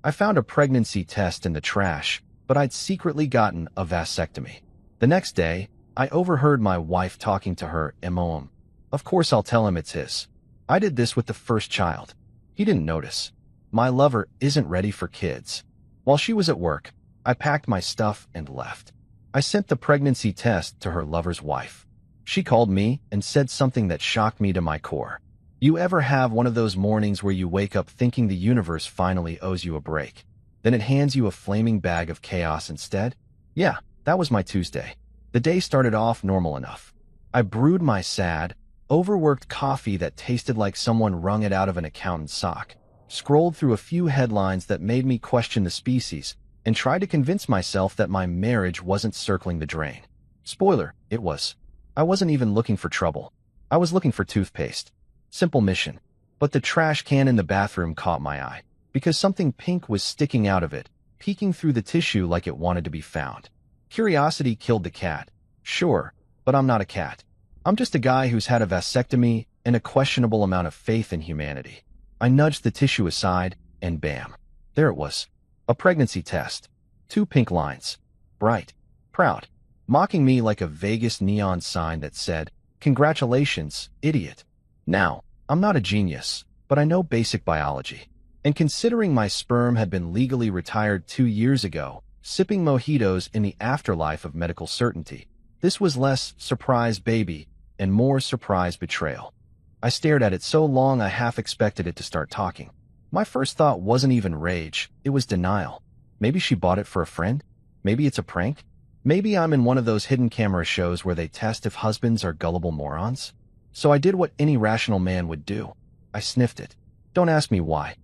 I found a pregnancy test in the trash, but I'd secretly gotten a vasectomy. The next day, I overheard my wife talking to her MOM. Of course I'll tell him it's his. I did this with the first child. He didn't notice. My lover isn't ready for kids. While she was at work, I packed my stuff and left. I sent the pregnancy test to her lover's wife. She called me and said something that shocked me to my core. You ever have one of those mornings where you wake up thinking the universe finally owes you a break? Then it hands you a flaming bag of chaos instead? Yeah, that was my Tuesday. The day started off normal enough. I brewed my sad, overworked coffee that tasted like someone wrung it out of an accountant's sock, scrolled through a few headlines that made me question the species, and tried to convince myself that my marriage wasn't circling the drain. Spoiler, it was. I wasn't even looking for trouble. I was looking for toothpaste. Simple mission. But the trash can in the bathroom caught my eye, because something pink was sticking out of it, peeking through the tissue like it wanted to be found. Curiosity killed the cat. Sure, but I'm not a cat. I'm just a guy who's had a vasectomy and a questionable amount of faith in humanity. I nudged the tissue aside, and bam. There it was. A pregnancy test. 2 pink lines. Bright. Proud. Mocking me like a Vegas neon sign that said, "Congratulations, idiot." Now, I'm not a genius, but I know basic biology. And considering my sperm had been legally retired 2 years ago, sipping mojitos in the afterlife of medical certainty, this was less surprise baby and more surprise betrayal. I stared at it so long I half expected it to start talking. My first thought wasn't even rage, it was denial. Maybe she bought it for a friend? Maybe it's a prank? Maybe I'm in one of those hidden camera shows where they test if husbands are gullible morons? So I did what any rational man would do. I sniffed it. Don't ask me why.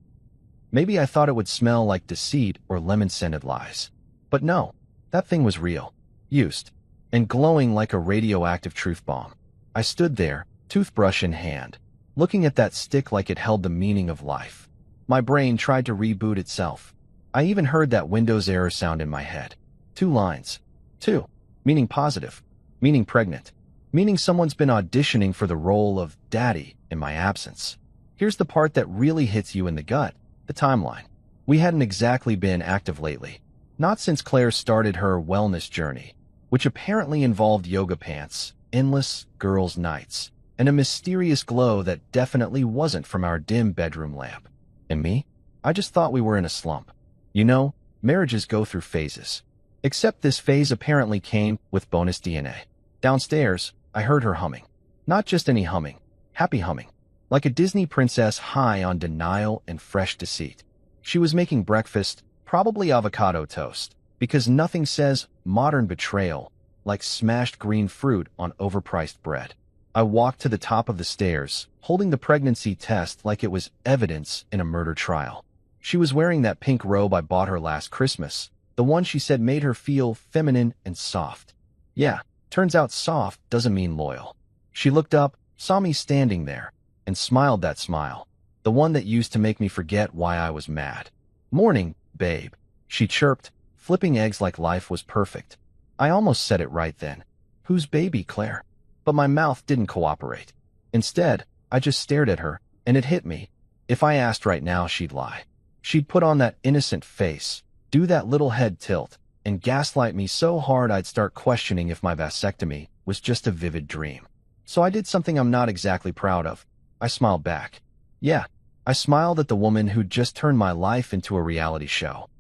Maybe I thought it would smell like deceit or lemon-scented lies. But no, that thing was real, used, and glowing like a radioactive truth bomb. I stood there, toothbrush in hand, looking at that stick like it held the meaning of life. My brain tried to reboot itself. I even heard that Windows error sound in my head. 2 lines. 2. Meaning positive. Meaning pregnant. Meaning someone's been auditioning for the role of daddy in my absence. Here's the part that really hits you in the gut, the timeline. We hadn't exactly been active lately. Not since Claire started her wellness journey, which apparently involved yoga pants, endless girls' nights, and a mysterious glow that definitely wasn't from our dim bedroom lamp. And me? I just thought we were in a slump. You know, marriages go through phases. Except this phase apparently came with bonus DNA. Downstairs, I heard her humming. Not just any humming, happy humming. Like a Disney princess high on denial and fresh deceit. She was making breakfast, probably avocado toast, because nothing says modern betrayal like smashed green fruit on overpriced bread. I walked to the top of the stairs, holding the pregnancy test like it was evidence in a murder trial. She was wearing that pink robe I bought her last Christmas, the one she said made her feel feminine and soft. Yeah, turns out soft doesn't mean loyal. She looked up, saw me standing there, and smiled that smile, the one that used to make me forget why I was mad. "Morning, babe," she chirped, flipping eggs like life was perfect. I almost said it right then. "Whose baby, Claire?" But my mouth didn't cooperate. Instead, I just stared at her, and it hit me. If I asked right now, she'd lie. She'd put on that innocent face, do that little head tilt, and gaslight me so hard I'd start questioning if my vasectomy was just a vivid dream. So I did something I'm not exactly proud of. I smiled back. Yeah, I smiled at the woman who'd just turned my life into a reality show.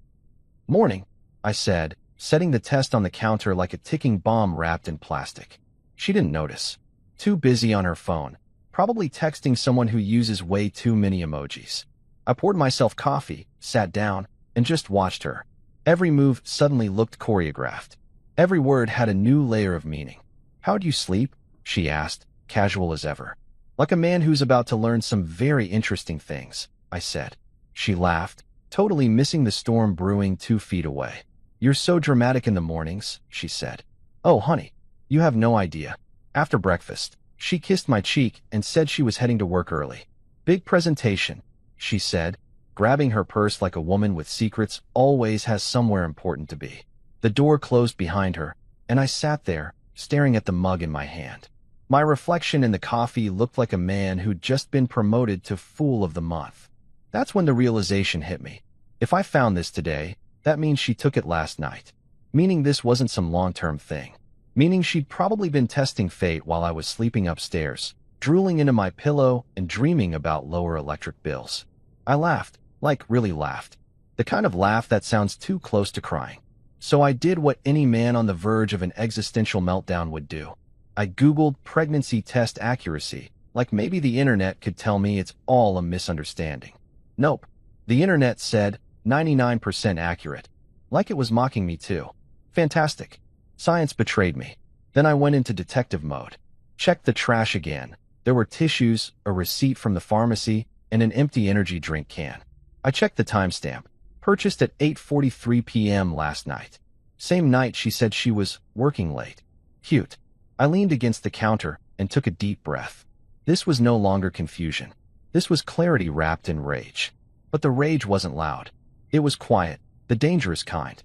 "Morning," I said, setting the test on the counter like a ticking bomb wrapped in plastic. She didn't notice. Too busy on her phone, probably texting someone who uses way too many emojis. I poured myself coffee, sat down, and just watched her. Every move suddenly looked choreographed. Every word had a new layer of meaning. "How'd you sleep?" she asked, casual as ever. "Like a man who's about to learn some very interesting things," I said. She laughed, totally missing the storm brewing 2 feet away. "You're so dramatic in the mornings," she said. "Oh, honey, you have no idea." After breakfast, she kissed my cheek and said she was heading to work early. "Big presentation," she said, grabbing her purse like a woman with secrets always has somewhere important to be. The door closed behind her, and I sat there, staring at the mug in my hand. My reflection in the coffee looked like a man who'd just been promoted to Fool of the Month. That's when the realization hit me. If I found this today, that means she took it last night. Meaning this wasn't some long-term thing. Meaning she'd probably been testing fate while I was sleeping upstairs, drooling into my pillow and dreaming about lower electric bills. I laughed, like really laughed. The kind of laugh that sounds too close to crying. So I did what any man on the verge of an existential meltdown would do. I Googled pregnancy test accuracy, like maybe the internet could tell me it's all a misunderstanding. Nope. The internet said 99% accurate. Like it was mocking me too. Fantastic. Science betrayed me. Then I went into detective mode. Checked the trash again. There were tissues, a receipt from the pharmacy, and an empty energy drink can. I checked the timestamp. Purchased at 8:43 p.m. last night. Same night she said she was working late. Cute. I leaned against the counter and took a deep breath. This was no longer confusion. This was clarity wrapped in rage. But the rage wasn't loud. It was quiet, the dangerous kind.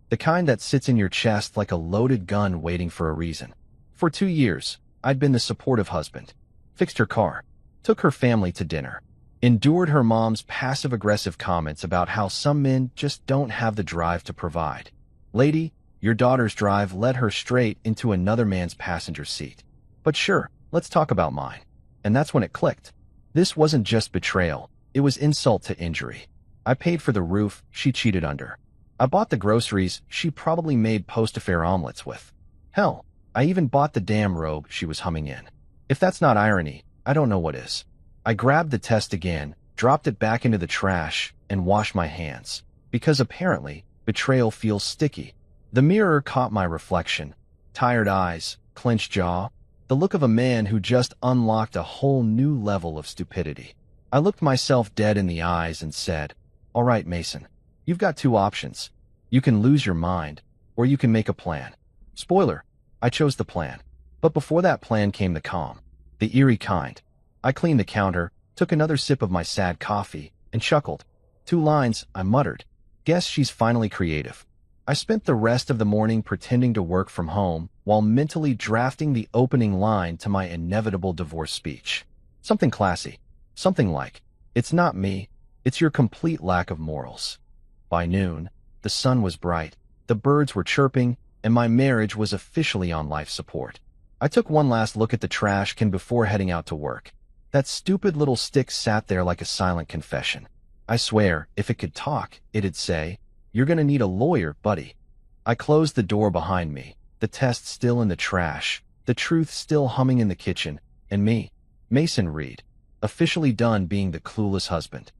The kind that sits in your chest like a loaded gun waiting for a reason. For 2 years, I'd been the supportive husband. Fixed her car. Took her family to dinner. Endured her mom's passive-aggressive comments about how some men just don't have the drive to provide. Lady, your daughter's drive led her straight into another man's passenger seat. But sure, let's talk about mine. And that's when it clicked. This wasn't just betrayal. It was insult to injury. I paid for the roof she cheated under. I bought the groceries she probably made post-affair omelets with. Hell, I even bought the damn robe she was humming in. If that's not irony, I don't know what is. I grabbed the test again, dropped it back into the trash, and washed my hands. Because apparently, betrayal feels sticky. The mirror caught my reflection. Tired eyes, clenched jaw, the look of a man who just unlocked a whole new level of stupidity. I looked myself dead in the eyes and said, "All right, Mason, you've got 2 options. You can lose your mind, or you can make a plan." Spoiler, I chose the plan. But before that plan came the calm. The eerie kind. I cleaned the counter, took another sip of my sad coffee, and chuckled. 2 lines, I muttered. Guess she's finally creative. I spent the rest of the morning pretending to work from home while mentally drafting the opening line to my inevitable divorce speech. Something classy. Something like, "It's not me, it's your complete lack of morals." By noon, the sun was bright, the birds were chirping, and my marriage was officially on life support. I took one last look at the trash can before heading out to work. That stupid little stick sat there like a silent confession. I swear, if it could talk, it'd say, "You're gonna need a lawyer, buddy." I closed the door behind me, the test still in the trash, the truth still humming in the kitchen, and me, Mason Reed, officially done being the clueless husband.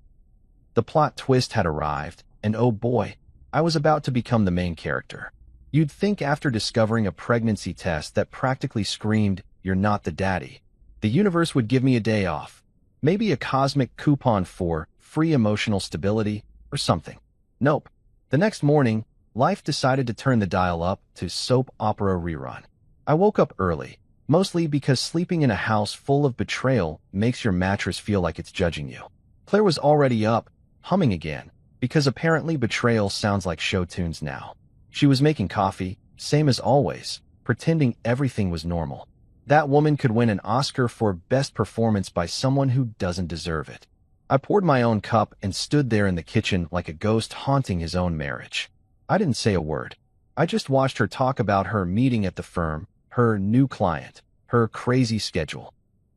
The plot twist had arrived, and oh boy, I was about to become the main character. You'd think after discovering a pregnancy test that practically screamed, "You're not the daddy," the universe would give me a day off. Maybe a cosmic coupon for free emotional stability or something. Nope. The next morning, life decided to turn the dial up to soap opera rerun. I woke up early, mostly because sleeping in a house full of betrayal makes your mattress feel like it's judging you. Claire was already up, humming again, because apparently betrayal sounds like show tunes now. She was making coffee, same as always, pretending everything was normal. That woman could win an Oscar for best performance by someone who doesn't deserve it. I poured my own cup and stood there in the kitchen like a ghost haunting his own marriage. I didn't say a word. I just watched her talk about her meeting at the firm, her new client, her crazy schedule.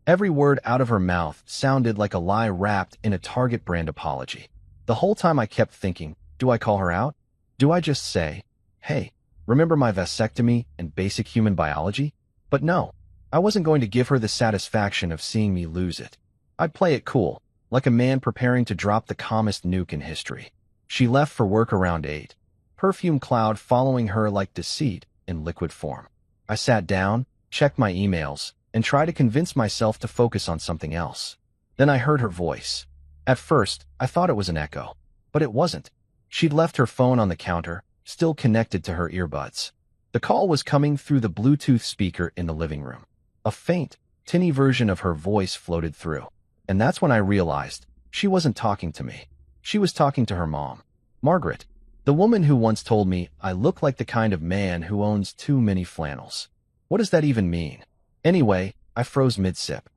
Every word out of her mouth sounded like a lie wrapped in a Target brand apology. The whole time I kept thinking, do I call her out? Do I just say, "Hey, remember my vasectomy and basic human biology?" But no, I wasn't going to give her the satisfaction of seeing me lose it. I'd play it cool, like a man preparing to drop the calmest nuke in history. She left for work around 8, perfume cloud following her like deceit in liquid form. I sat down, checked my emails, and tried to convince myself to focus on something else. Then I heard her voice. At first, I thought it was an echo, but it wasn't. She'd left her phone on the counter, still connected to her earbuds. The call was coming through the Bluetooth speaker in the living room. A faint, tinny version of her voice floated through. And that's when I realized she wasn't talking to me. She was talking to her mom, Margaret, the woman who once told me I look like the kind of man who owns too many flannels. What does that even mean? Anyway, I froze mid-sip.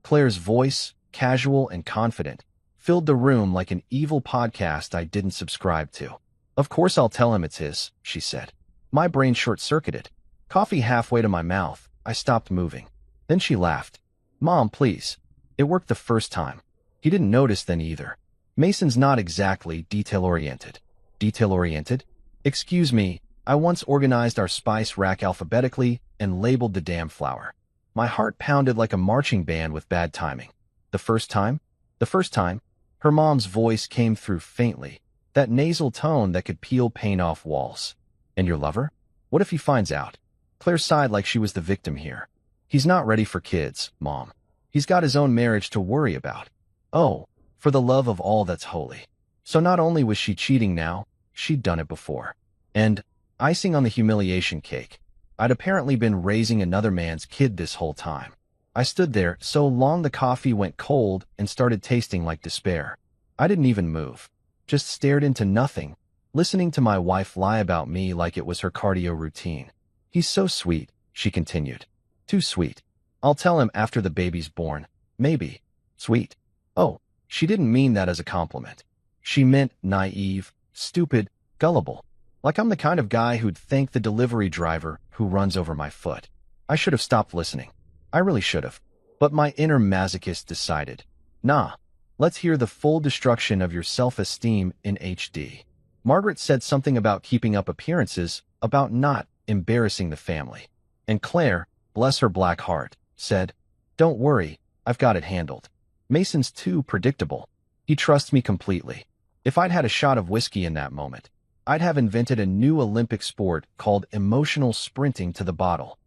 Claire's voice, casual and confident, filled the room like an evil podcast I didn't subscribe to. Of course I'll tell him it's his, she said. My brain short-circuited. Coffee halfway to my mouth, I stopped moving. Then she laughed. Mom, please. It worked the first time. He didn't notice then either. Mason's not exactly detail-oriented. Detail-oriented? Excuse me, I once organized our spice rack alphabetically and labeled the damn flour. My heart pounded like a marching band with bad timing. The first time? The first time? Her mom's voice came through faintly, that nasal tone that could peel paint off walls. And your lover? What if he finds out? Claire sighed like she was the victim here. He's not ready for kids, Mom. He's got his own marriage to worry about. Oh, for the love of all that's holy. So not only was she cheating now, she'd done it before. And, icing on the humiliation cake, I'd apparently been raising another man's kid this whole time. I stood there so long the coffee went cold and started tasting like despair. I didn't even move. Just stared into nothing, listening to my wife lie about me like it was her cardio routine. He's so sweet, she continued. Too sweet. I'll tell him after the baby's born. Maybe. Sweet. Oh, she didn't mean that as a compliment. She meant naive, stupid, gullible. Like I'm the kind of guy who'd thank the delivery driver who runs over my foot. I should have stopped listening. I really should have. But my inner masochist decided, nah, let's hear the full destruction of your self-esteem in HD. Margaret said something about keeping up appearances, about not embarrassing the family. And Claire, bless her black heart, said, don't worry, I've got it handled. Mason's too predictable. He trusts me completely. If I'd had a shot of whiskey in that moment, I'd have invented a new Olympic sport called emotional sprinting to the bottle.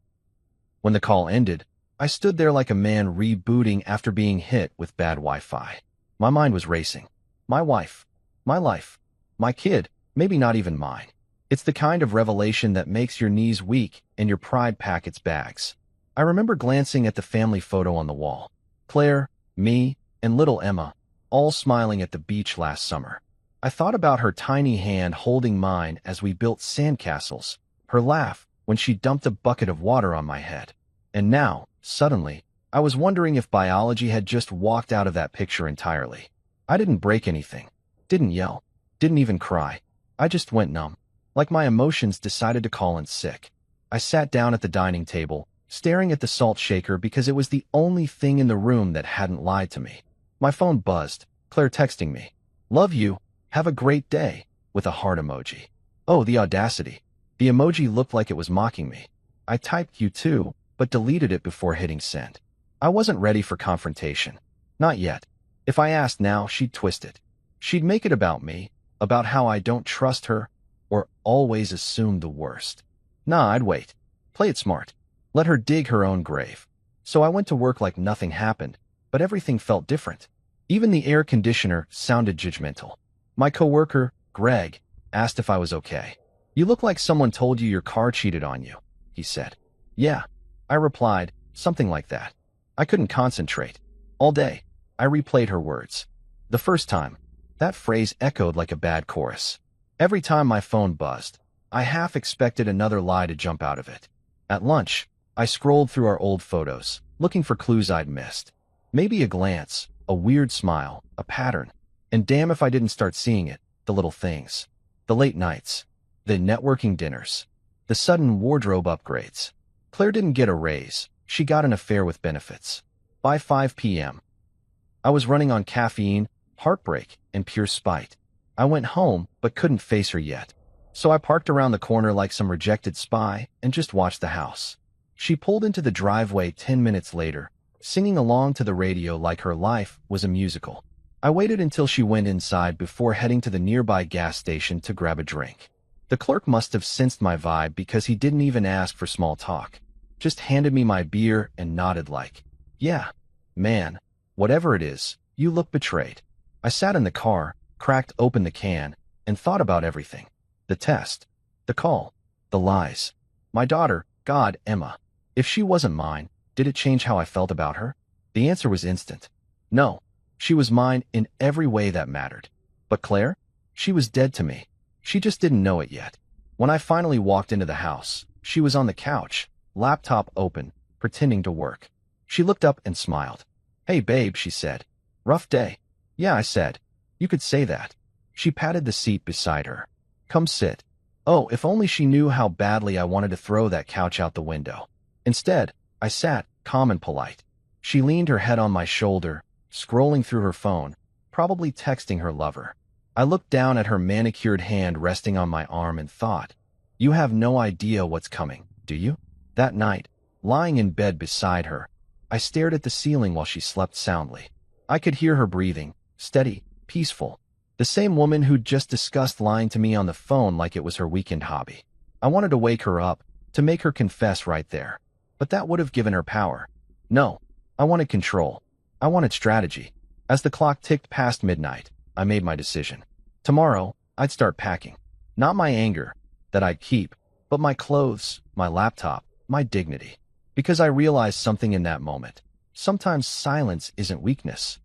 When the call ended, I stood there like a man rebooting after being hit with bad Wi-Fi. My mind was racing. My wife. My life. My kid. Maybe not even mine. It's the kind of revelation that makes your knees weak and your pride pack its bags. I remember glancing at the family photo on the wall. Claire, me, and little Emma, all smiling at the beach last summer. I thought about her tiny hand holding mine as we built sandcastles, her laugh when she dumped a bucket of water on my head. And now, suddenly, I was wondering if biology had just walked out of that picture entirely. I didn't break anything, didn't yell, didn't even cry. I just went numb, like my emotions decided to call in sick. I sat down at the dining table, staring at the salt shaker because it was the only thing in the room that hadn't lied to me. My phone buzzed, Claire texting me, love you, have a great day, with a heart emoji. Oh, the audacity. The emoji looked like it was mocking me. I typed you too, but deleted it before hitting send. I wasn't ready for confrontation. Not yet. If I asked now, she'd twist it. She'd make it about me, about how I don't trust her, or always assume the worst. Nah, I'd wait. Play it smart. Let her dig her own grave. So I went to work like nothing happened, but everything felt different. Even the air conditioner sounded judgmental. My coworker, Greg, asked if I was okay. You look like someone told you your car cheated on you, he said. Yeah, I replied, something like that. I couldn't concentrate. All day, I replayed her words. The first time, that phrase echoed like a bad chorus. Every time my phone buzzed, I half expected another lie to jump out of it. At lunch, I scrolled through our old photos, looking for clues I'd missed. Maybe a glance, a weird smile, a pattern. And damn if I didn't start seeing it, the little things. The late nights, the networking dinners, the sudden wardrobe upgrades. Claire didn't get a raise, she got an affair with benefits. By 5 p.m., I was running on caffeine, heartbreak, and pure spite. I went home, but couldn't face her yet. So I parked around the corner like some rejected spy and just watched the house. She pulled into the driveway 10 minutes later, singing along to the radio like her life was a musical. I waited until she went inside before heading to the nearby gas station to grab a drink. The clerk must have sensed my vibe because he didn't even ask for small talk. Just handed me my beer and nodded like, yeah, man, whatever it is, you look betrayed. I sat in the car, cracked open the can, and thought about everything. The test, the call, the lies. My daughter, God, Emma. If she wasn't mine, did it change how I felt about her? The answer was instant. No. She was mine in every way that mattered. But Claire? She was dead to me. She just didn't know it yet. When I finally walked into the house, she was on the couch, laptop open, pretending to work. She looked up and smiled. Hey babe, she said. Rough day. Yeah, I said. You could say that. She patted the seat beside her. Come sit. Oh, if only she knew how badly I wanted to throw that couch out the window. Instead, I sat, calm and polite. She leaned her head on my shoulder, scrolling through her phone, probably texting her lover. I looked down at her manicured hand resting on my arm and thought, you have no idea what's coming, do you? That night, lying in bed beside her, I stared at the ceiling while she slept soundly. I could hear her breathing, steady, peaceful. The same woman who'd just discussed lying to me on the phone like it was her weekend hobby. I wanted to wake her up, to make her confess right there. But that would have given her power. No, I wanted control. I wanted strategy. As the clock ticked past midnight, I made my decision. Tomorrow, I'd start packing. Not my anger, that I'd keep, but my clothes, my laptop, my dignity. Because I realized something in that moment. Sometimes silence isn't weakness.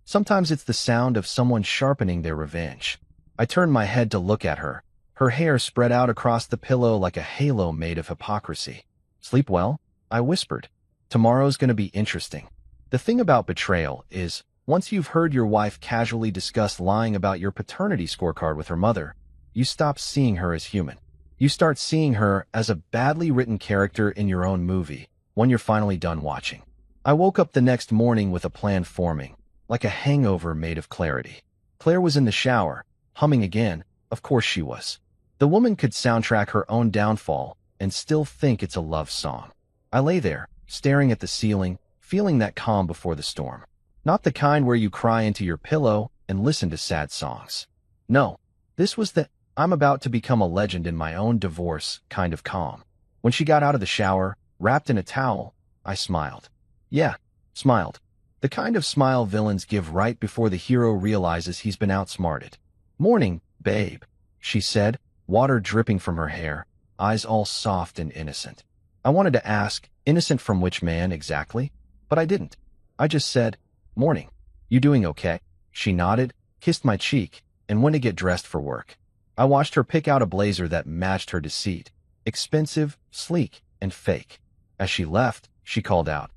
Sometimes it's the sound of someone sharpening their revenge. I turned my head to look at her, her hair spread out across the pillow like a halo made of hypocrisy. Sleep well? I whispered. Tomorrow's going to be interesting. The thing about betrayal is, once you've heard your wife casually discuss lying about your paternity scorecard with her mother, you stop seeing her as human. You start seeing her as a badly written character in your own movie, when you're finally done watching. I woke up the next morning with a plan forming, like a hangover made of clarity. Claire was in the shower, humming again. Of course she was. The woman could soundtrack her own downfall and still think it's a love song. I lay there, staring at the ceiling, feeling that calm before the storm. Not the kind where you cry into your pillow and listen to sad songs. No, this was the I'm about to become a legend in my own divorce kind of calm. When she got out of the shower, wrapped in a towel, I smiled. Yeah, smiled. The kind of smile villains give right before the hero realizes he's been outsmarted. Morning, babe, she said, water dripping from her hair, eyes all soft and innocent. I wanted to ask, innocent from which man exactly? But I didn't. I just said, morning. You doing okay? She nodded, kissed my cheek, and went to get dressed for work. I watched her pick out a blazer that matched her deceit. Expensive, sleek, and fake. As she left, she called out,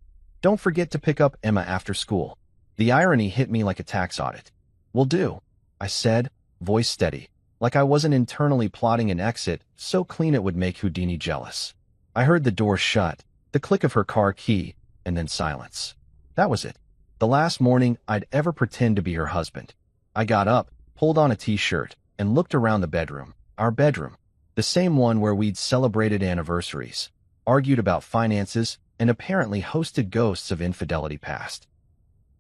don't forget to pick up Emma after school. The irony hit me like a tax audit. Will do, I said, voice steady, like I wasn't internally plotting an exit so clean it would make Houdini jealous. I heard the door shut, the click of her car key, and then silence. That was it. The last morning I'd ever pretend to be her husband. I got up, pulled on a t-shirt, and looked around the bedroom. Our bedroom. The same one where we'd celebrated anniversaries, argued about finances, and apparently hosted ghosts of infidelity past.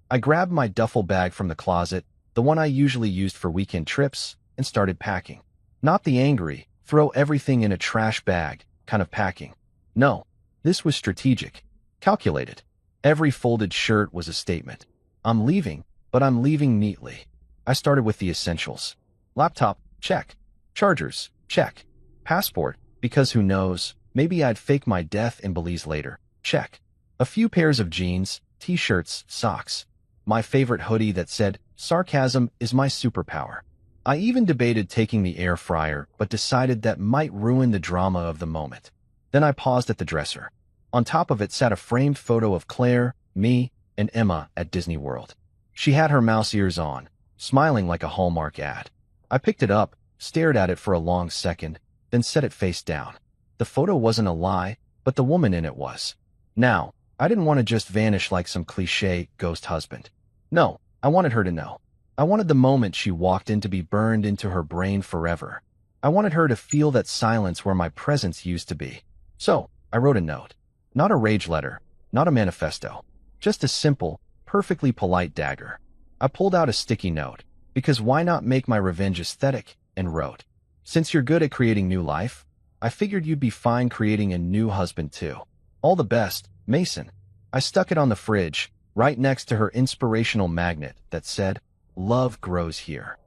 I grabbed my duffel bag from the closet, the one I usually used for weekend trips, and started packing. Not the angry, throw everything in a trash bag kind of packing. No, this was strategic, calculated. Every folded shirt was a statement. I'm leaving, but I'm leaving neatly. I started with the essentials. Laptop, check. Chargers, check. Passport, because who knows, maybe I'd fake my death in Belize later. Check. A few pairs of jeans, t-shirts, socks. My favorite hoodie that said, sarcasm is my superpower. I even debated taking the air fryer, but decided that might ruin the drama of the moment. Then I paused at the dresser. On top of it sat a framed photo of Claire, me, and Emma at Disney World. She had her mouse ears on, smiling like a Hallmark ad. I picked it up, stared at it for a long second, then set it face down. The photo wasn't a lie, but the woman in it was. Now, I didn't want to just vanish like some cliché ghost husband. No, I wanted her to know. I wanted the moment she walked in to be burned into her brain forever. I wanted her to feel that silence where my presence used to be. So, I wrote a note. Not a rage letter, not a manifesto. Just a simple, perfectly polite dagger. I pulled out a sticky note, because why not make my revenge aesthetic, and wrote, since you're good at creating new life, I figured you'd be fine creating a new husband too. All the best, Mason. I stuck it on the fridge, right next to her inspirational magnet that said, love grows here.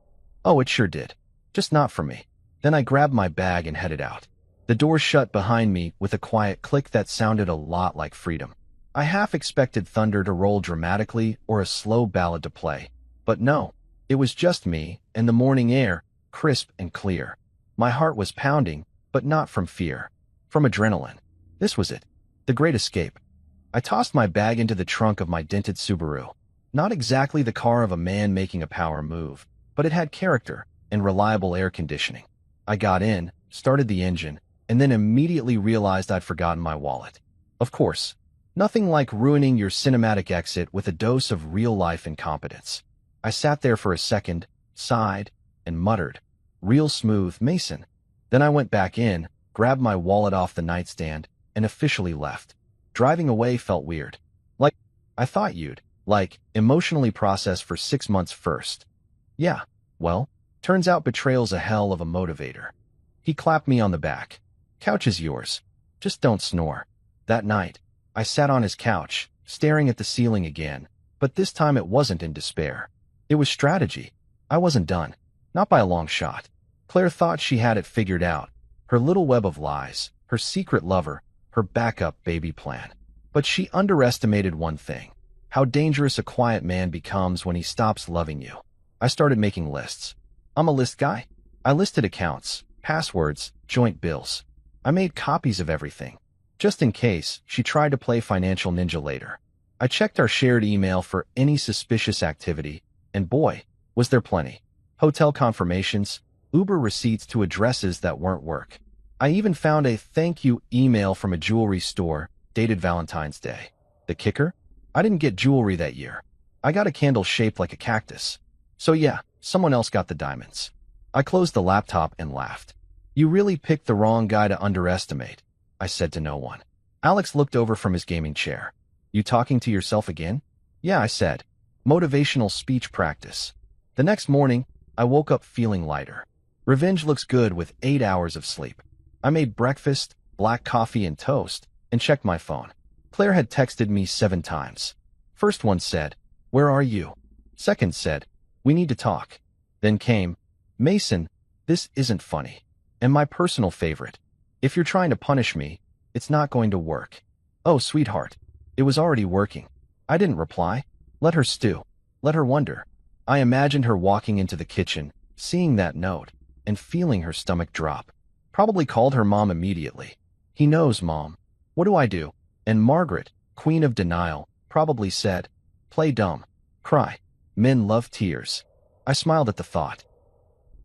Oh, it sure did. Just not for me. Then I grabbed my bag and headed out. The door shut behind me with a quiet click that sounded a lot like freedom. I half expected thunder to roll dramatically or a slow ballad to play. But no, it was just me and the morning air, crisp and clear. My heart was pounding, but not from fear. From adrenaline. This was it. The great escape. I tossed my bag into the trunk of my dented Subaru. Not exactly the car of a man making a power move, but it had character and reliable air conditioning. I got in, started the engine, and then immediately realized I'd forgotten my wallet. Of course, nothing like ruining your cinematic exit with a dose of real-life incompetence. I sat there for a second, sighed, and muttered, "Real smooth, Mason." Then I went back in, grabbed my wallet off the nightstand, and officially left. Driving away felt weird. Like, I thought you'd, emotionally process for 6 months first. Yeah, well, turns out betrayal's a hell of a motivator. He clapped me on the back. "Couch is yours. Just don't snore." That night, I sat on his couch, staring at the ceiling again, but this time it wasn't in despair. It was strategy. I wasn't done. Not by a long shot. Claire thought she had it figured out. Her little web of lies, her secret lover, her backup baby plan. But she underestimated one thing: how dangerous a quiet man becomes when he stops loving you. I started making lists. I'm a list guy. I listed accounts, passwords, joint bills. I made copies of everything, just in case she tried to play financial ninja later. I checked our shared email for any suspicious activity, and boy, was there plenty. Hotel confirmations, Uber receipts to addresses that weren't work. I even found a thank you email from a jewelry store, dated Valentine's Day. The kicker? I didn't get jewelry that year. I got a candle shaped like a cactus. So yeah, someone else got the diamonds. I closed the laptop and laughed. "You really picked the wrong guy to underestimate," I said to no one. Alex looked over from his gaming chair. "You talking to yourself again?" "Yeah," I said. "Motivational speech practice." The next morning, I woke up feeling lighter. Revenge looks good with 8 hours of sleep. I made breakfast, black coffee and toast, and checked my phone. Claire had texted me 7 times. First one said, "Where are you?" Second said, "We need to talk." Then came, "Mason, this isn't funny." And my personal favorite, "If you're trying to punish me, it's not going to work." Oh, sweetheart. It was already working. I didn't reply. Let her stew. Let her wonder. I imagined her walking into the kitchen, seeing that note, and feeling her stomach drop. Probably called her mom immediately. "He knows, Mom. What do I do?" And Margaret, queen of denial, probably said, "Play dumb. Cry. Men love tears." I smiled at the thought.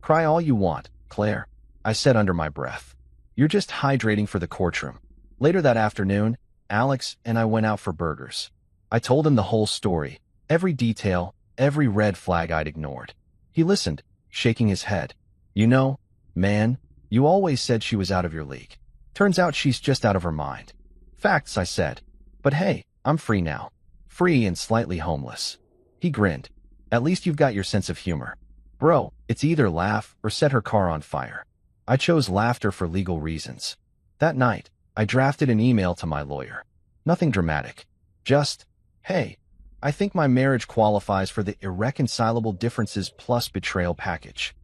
"Cry all you want, Claire," I said under my breath. "You're just hydrating for the courtroom." Later that afternoon, Alex and I went out for burgers. I told him the whole story, every detail, every red flag I'd ignored. He listened, shaking his head. "You know, man, you always said she was out of your league. Turns out she's just out of her mind." "Facts," I said. "But hey, I'm free now. Free and slightly homeless." He grinned. "At least you've got your sense of humor. Bro, it's either laugh or set her car on fire." I chose laughter for legal reasons. That night, I drafted an email to my lawyer. Nothing dramatic. Just, "Hey, I think my marriage qualifies for the irreconcilable differences plus betrayal package."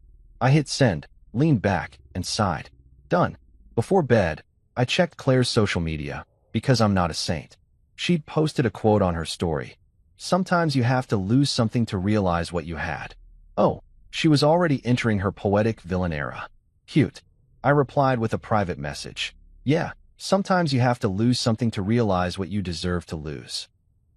I hit send, leaned back, and sighed. Done. Before bed, I checked Claire's social media, because I'm not a saint. She'd posted a quote on her story. "Sometimes you have to lose something to realize what you had." Oh, she was already entering her poetic villain era. Cute. I replied with a private message. "Yeah, sometimes you have to lose something to realize what you deserve to lose."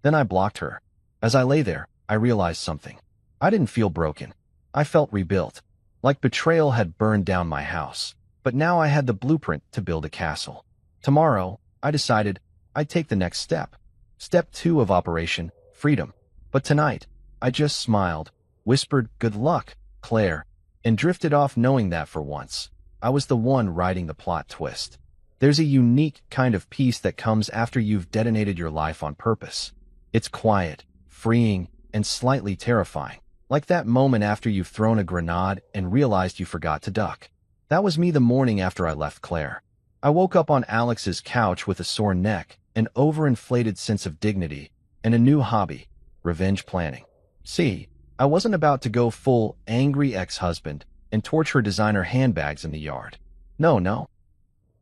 Then I blocked her. As I lay there, I realized something. I didn't feel broken. I felt rebuilt. Like betrayal had burned down my house. But now I had the blueprint to build a castle. Tomorrow, I decided I'd take the next step. Step 2 of Operation Freedom. But tonight, I just smiled, whispered, "Good luck, Claire," and drifted off knowing that for once, I was the one writing the plot twist. There's a unique kind of peace that comes after you've detonated your life on purpose. It's quiet, freeing, and slightly terrifying. Like that moment after you've thrown a grenade and realized you forgot to duck. That was me the morning after I left Claire. I woke up on Alex's couch with a sore neck, an overinflated sense of dignity, and a new hobby, revenge planning. See, I wasn't about to go full angry ex-husband and torch her designer handbags in the yard. No.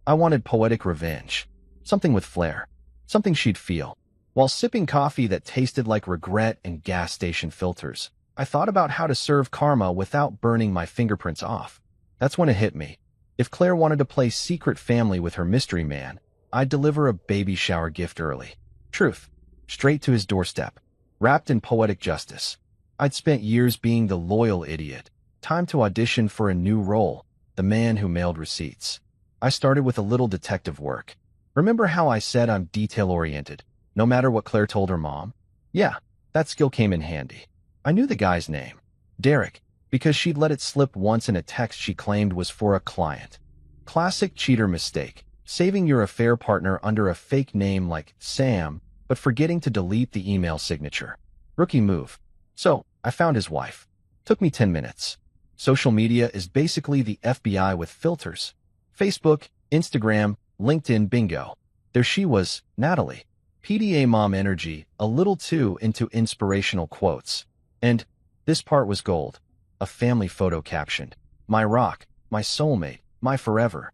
I wanted poetic revenge. Something with flair. Something she'd feel. While sipping coffee that tasted like regret and gas station filters, I thought about how to serve karma without burning my fingerprints off. That's when it hit me. If Claire wanted to play secret family with her mystery man, I'd deliver a baby shower gift early. Truth. Straight to his doorstep. wrapped in poetic justice. I'd spent years being the loyal idiot. Time to audition for a new role, the man who mailed receipts. I started with a little detective work. Remember how I said I'm detail-oriented, no matter what Claire told her mom? Yeah, that skill came in handy. I knew the guy's name, Derek, because she'd let it slip once in a text she claimed was for a client. Classic cheater mistake, saving your affair partner under a fake name like Sam, but forgetting to delete the email signature. Rookie move. So, I found his wife. Took me 10 minutes. Social media is basically the FBI with filters. Facebook, Instagram, LinkedIn, bingo. There she was, Natalie. PDA mom energy, a little too into inspirational quotes. And this part was gold. A family photo captioned, "My rock, my soulmate, my forever."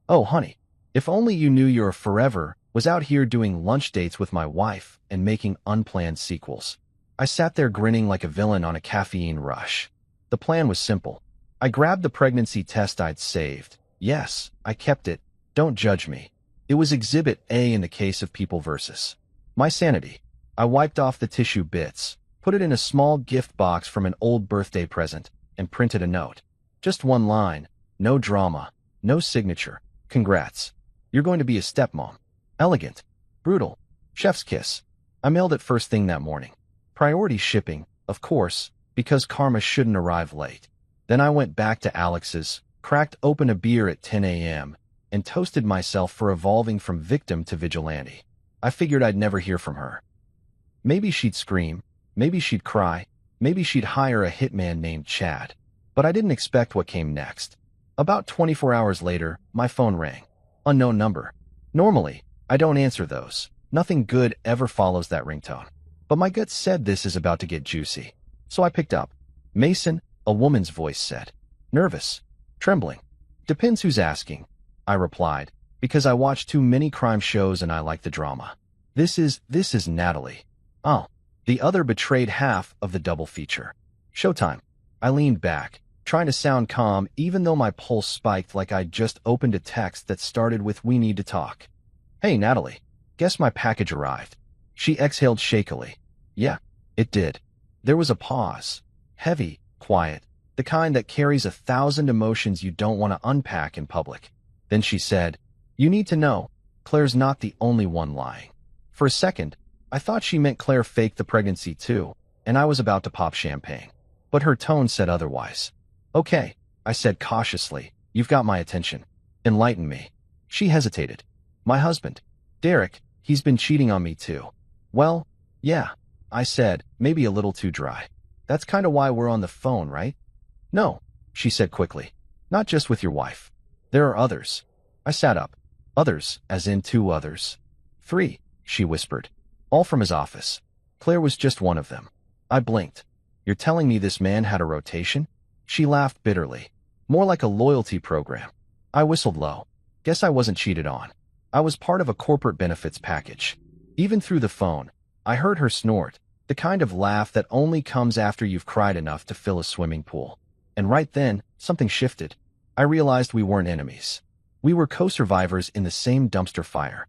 Oh, honey, if only you knew your forever was out here doing lunch dates with my wife and making unplanned sequels. I sat there grinning like a villain on a caffeine rush. The plan was simple. I grabbed the pregnancy test I'd saved. Yes, I kept it. Don't judge me. It was Exhibit A in the case of People vs. My sanity. I wiped off the tissue bits, put it in a small gift box from an old birthday present, and printed a note. Just one line. No drama. No signature. Congrats. You're going to be a stepmom. Elegant. Brutal. Chef's kiss. I mailed it first thing that morning. Priority shipping, of course, because karma shouldn't arrive late. Then I went back to Alex's, cracked open a beer at 10 a.m., and toasted myself for evolving from victim to vigilante. I figured I'd never hear from her. Maybe she'd scream, maybe she'd cry, maybe she'd hire a hitman named Chad. But I didn't expect what came next. About 24 hours later, my phone rang. Unknown number. Normally, I don't answer those. Nothing good ever follows that ringtone. But my gut said this is about to get juicy. So I picked up. Mason, a woman's voice said. Nervous. Trembling. Depends who's asking, I replied, because I watch too many crime shows and I like the drama. This is Natalie. Oh, the other betrayed half of the double feature. Showtime. I leaned back, trying to sound calm even though my pulse spiked like I'd just opened a text that started with "We need to talk." Hey, Natalie. Guess my package arrived. She exhaled shakily. Yeah, it did. There was a pause. Heavy, quiet, the kind that carries 1,000 emotions you don't want to unpack in public. Then she said, "You need to know, Claire's not the only one lying." For a second, I thought she meant Claire faked the pregnancy too, and I was about to pop champagne. But her tone said otherwise. Okay, I said cautiously, you've got my attention. Enlighten me. She hesitated. My husband, Derek, he's been cheating on me too. Well, yeah, I said, maybe a little too dry. That's kind of why we're on the phone, right? No, she said quickly. Not just with your wife. There are others. I sat up. Others, as in 2 others. 3, she whispered. All from his office. Claire was just one of them. I blinked. You're telling me this man had a rotation? She laughed bitterly. More like a loyalty program. I whistled low. Guess I wasn't cheated on. I was part of a corporate benefits package. Even through the phone, I heard her snort, the kind of laugh that only comes after you've cried enough to fill a swimming pool. And right then, something shifted. I realized we weren't enemies. We were co-survivors in the same dumpster fire.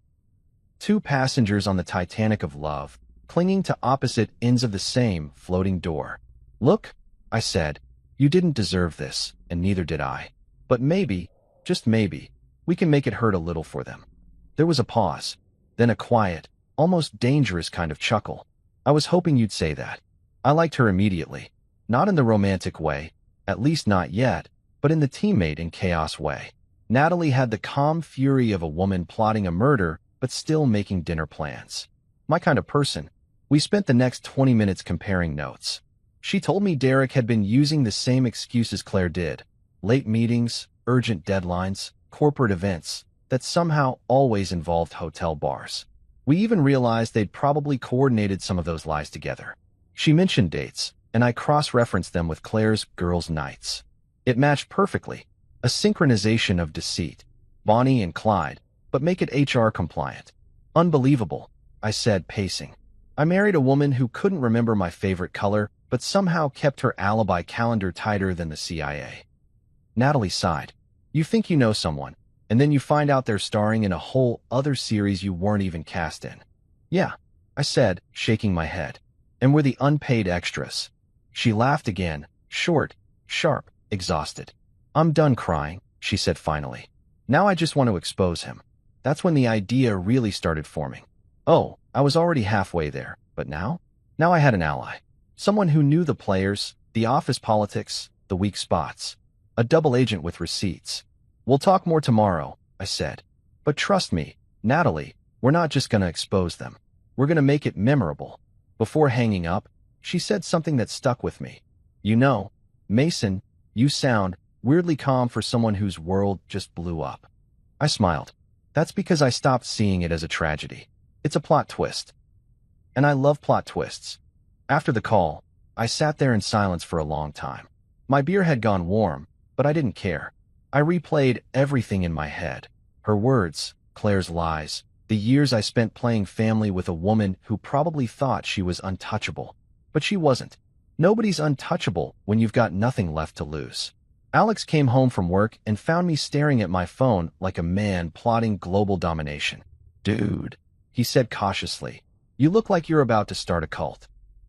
2 passengers on the Titanic of love, clinging to opposite ends of the same floating door. Look, I said, you didn't deserve this, and neither did I. But maybe, just maybe, we can make it hurt a little for them. There was a pause, then a quiet, almost dangerous kind of chuckle. I was hoping you'd say that. I liked her immediately. Not in the romantic way, at least not yet, but in the teammate in chaos way. Natalie had the calm fury of a woman plotting a murder, but still making dinner plans. My kind of person. We spent the next 20 minutes comparing notes. She told me Derek had been using the same excuses Claire did. Late meetings, urgent deadlines, corporate events, that somehow always involved hotel bars. We even realized they'd probably coordinated some of those lies together. She mentioned dates, and I cross-referenced them with Claire's girls' nights. It matched perfectly. A synchronization of deceit. Bonnie and Clyde, but make it HR compliant. Unbelievable, I said, pacing. I married a woman who couldn't remember my favorite color, but somehow kept her alibi calendar tighter than the CIA. Natalie sighed. You think you know someone, and then you find out they're starring in a whole other series you weren't even cast in. Yeah, I said, shaking my head. And we're the unpaid extras. She laughed again, short, sharp, exhausted. I'm done crying, she said finally. Now I just want to expose him. That's when the idea really started forming. Oh, I was already halfway there, but now? Now I had an ally. Someone who knew the players, the office politics, the weak spots. A double agent with receipts. We'll talk more tomorrow, I said. But trust me, Natalie, we're not just gonna expose them. We're gonna make it memorable. Before hanging up, she said something that stuck with me. You know, Mason, you sound weirdly calm for someone whose world just blew up. I smiled. That's because I stopped seeing it as a tragedy. It's a plot twist. And I love plot twists. After the call, I sat there in silence for a long time. My beer had gone warm, but I didn't care. I replayed everything in my head. Her words, Claire's lies, the years I spent playing family with a woman who probably thought she was untouchable. But she wasn't. Nobody's untouchable when you've got nothing left to lose. Alex came home from work and found me staring at my phone like a man plotting global domination. Dude, he said cautiously, you look like you're about to start a cult.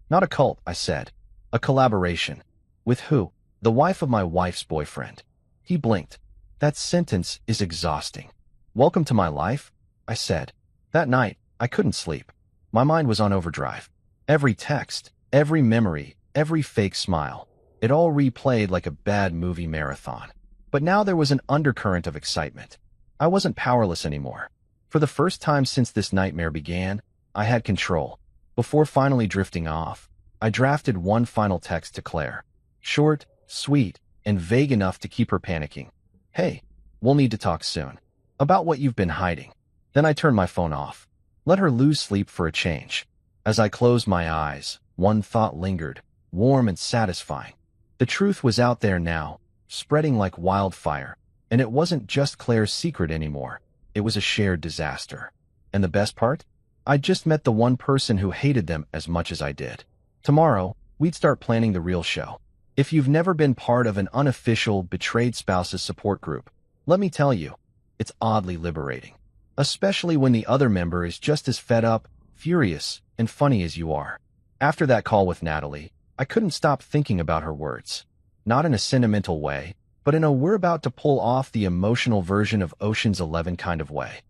Not a cult, I said. A collaboration. With who? The wife of my wife's boyfriend. He blinked. That sentence is exhausting. Welcome to my life, I said. That night, I couldn't sleep. My mind was on overdrive. Every text, every memory, every fake smile. It all replayed like a bad movie marathon. But now there was an undercurrent of excitement. I wasn't powerless anymore. For the first time since this nightmare began, I had control. Before finally drifting off, I drafted one final text to Claire. Short, sweet, and vague enough to keep her panicking. Hey, we'll need to talk soon. About what you've been hiding. Then I turned my phone off. Let her lose sleep for a change. As I closed my eyes, one thought lingered, warm and satisfying. The truth was out there now, spreading like wildfire, and it wasn't just Claire's secret anymore. It was a shared disaster. And the best part? I'd just met the one person who hated them as much as I did. Tomorrow, we'd start planning the real show. If you've never been part of an unofficial betrayed spouses support group, let me tell you, it's oddly liberating. Especially when the other member is just as fed up, furious, and funny as you are. After that call with Natalie, I couldn't stop thinking about her words. Not in a sentimental way, but in a we're about to pull off the emotional version of Ocean's 11 kind of way.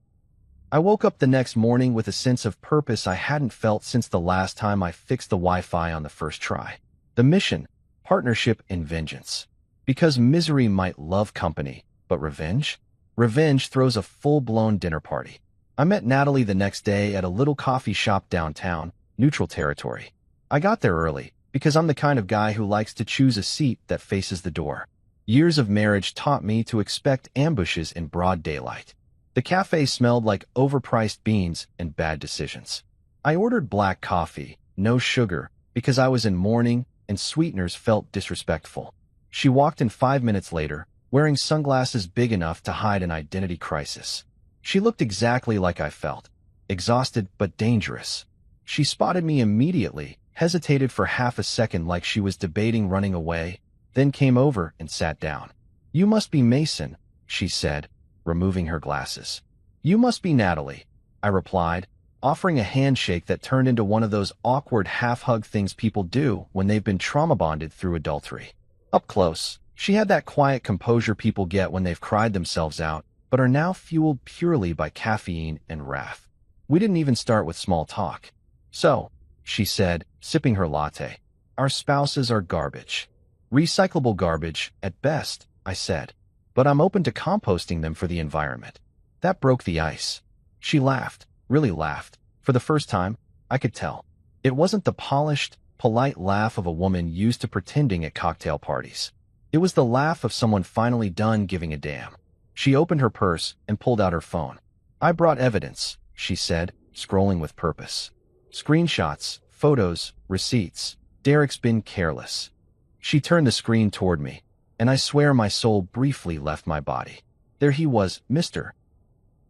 I woke up the next morning with a sense of purpose I hadn't felt since the last time I fixed the Wi-Fi on the first try. The mission, partnership, and vengeance. Because misery might love company, but revenge? Revenge throws a full-blown dinner party. I met Natalie the next day at a little coffee shop downtown, neutral territory. I got there early, because I'm the kind of guy who likes to choose a seat that faces the door. Years of marriage taught me to expect ambushes in broad daylight. The cafe smelled like overpriced beans and bad decisions. I ordered black coffee, no sugar, because I was in mourning and sweeteners felt disrespectful. She walked in 5 minutes later, wearing sunglasses big enough to hide an identity crisis. She looked exactly like I felt, exhausted but dangerous. She spotted me immediately, hesitated for half a second like she was debating running away, then came over and sat down. You must be Mason, she said, removing her glasses. You must be Natalie, I replied, offering a handshake that turned into one of those awkward half-hug things people do when they've been trauma-bonded through adultery. Up close, she had that quiet composure people get when they've cried themselves out, but are now fueled purely by caffeine and wrath. We didn't even start with small talk. So, she said, sipping her latte, our spouses are garbage. Recyclable garbage, at best, I said. But I'm open to composting them for the environment. That broke the ice. She laughed, really laughed. For the first time, I could tell. It wasn't the polished, polite laugh of a woman used to pretending at cocktail parties. It was the laugh of someone finally done giving a damn. She opened her purse and pulled out her phone. I brought evidence, she said, scrolling with purpose. Screenshots, photos, receipts. Derek's been careless. She turned the screen toward me, and I swear my soul briefly left my body. There he was, Mr.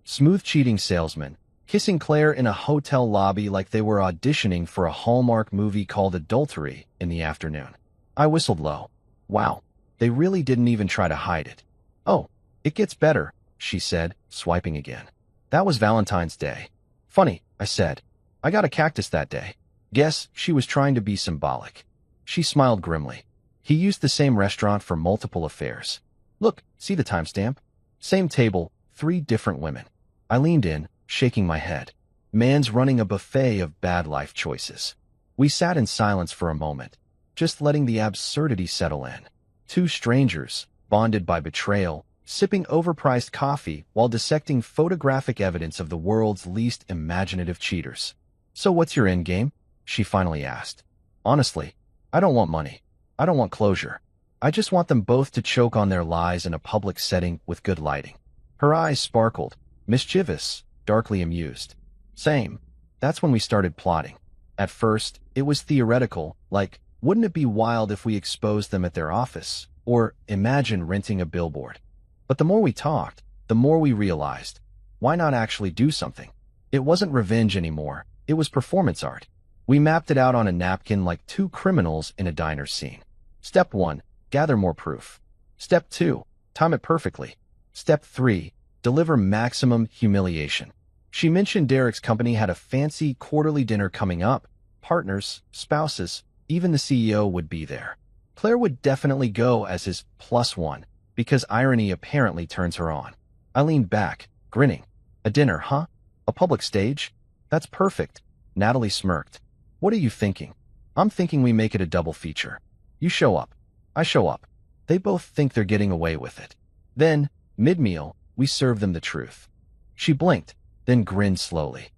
Smooth cheating salesman, kissing Claire in a hotel lobby like they were auditioning for a Hallmark movie called Adultery in the afternoon. I whistled low. Wow, they really didn't even try to hide it. Oh, it gets better, she said, swiping again. That was Valentine's Day. Funny, I said. I got a cactus that day. Guess she was trying to be symbolic. She smiled grimly. He used the same restaurant for multiple affairs. Look, see the timestamp? Same table, 3 different women. I leaned in, shaking my head. Man's running a buffet of bad life choices. We sat in silence for a moment, just letting the absurdity settle in. 2 strangers, bonded by betrayal, sipping overpriced coffee while dissecting photographic evidence of the world's least imaginative cheaters. So what's your endgame? She finally asked. Honestly, I don't want money. I don't want closure. I just want them both to choke on their lies in a public setting with good lighting. Her eyes sparkled, mischievous, darkly amused. Same. That's when we started plotting. At first, it was theoretical, like, wouldn't it be wild if we exposed them at their office? Or imagine renting a billboard. But the more we talked, the more we realized, why not actually do something? It wasn't revenge anymore, it was performance art. We mapped it out on a napkin like 2 criminals in a diner scene. Step 1, gather more proof. Step 2, time it perfectly. Step 3, deliver maximum humiliation. She mentioned Derek's company had a fancy quarterly dinner coming up. Partners, spouses, even the CEO would be there. Claire would definitely go as his +1, because irony apparently turns her on. I leaned back, grinning. A dinner, huh? A public stage? That's perfect. Natalie smirked. What are you thinking? I'm thinking we make it a double feature. You show up. I show up. They both think they're getting away with it. Then, mid-meal, we serve them the truth. She blinked, then grinned slowly.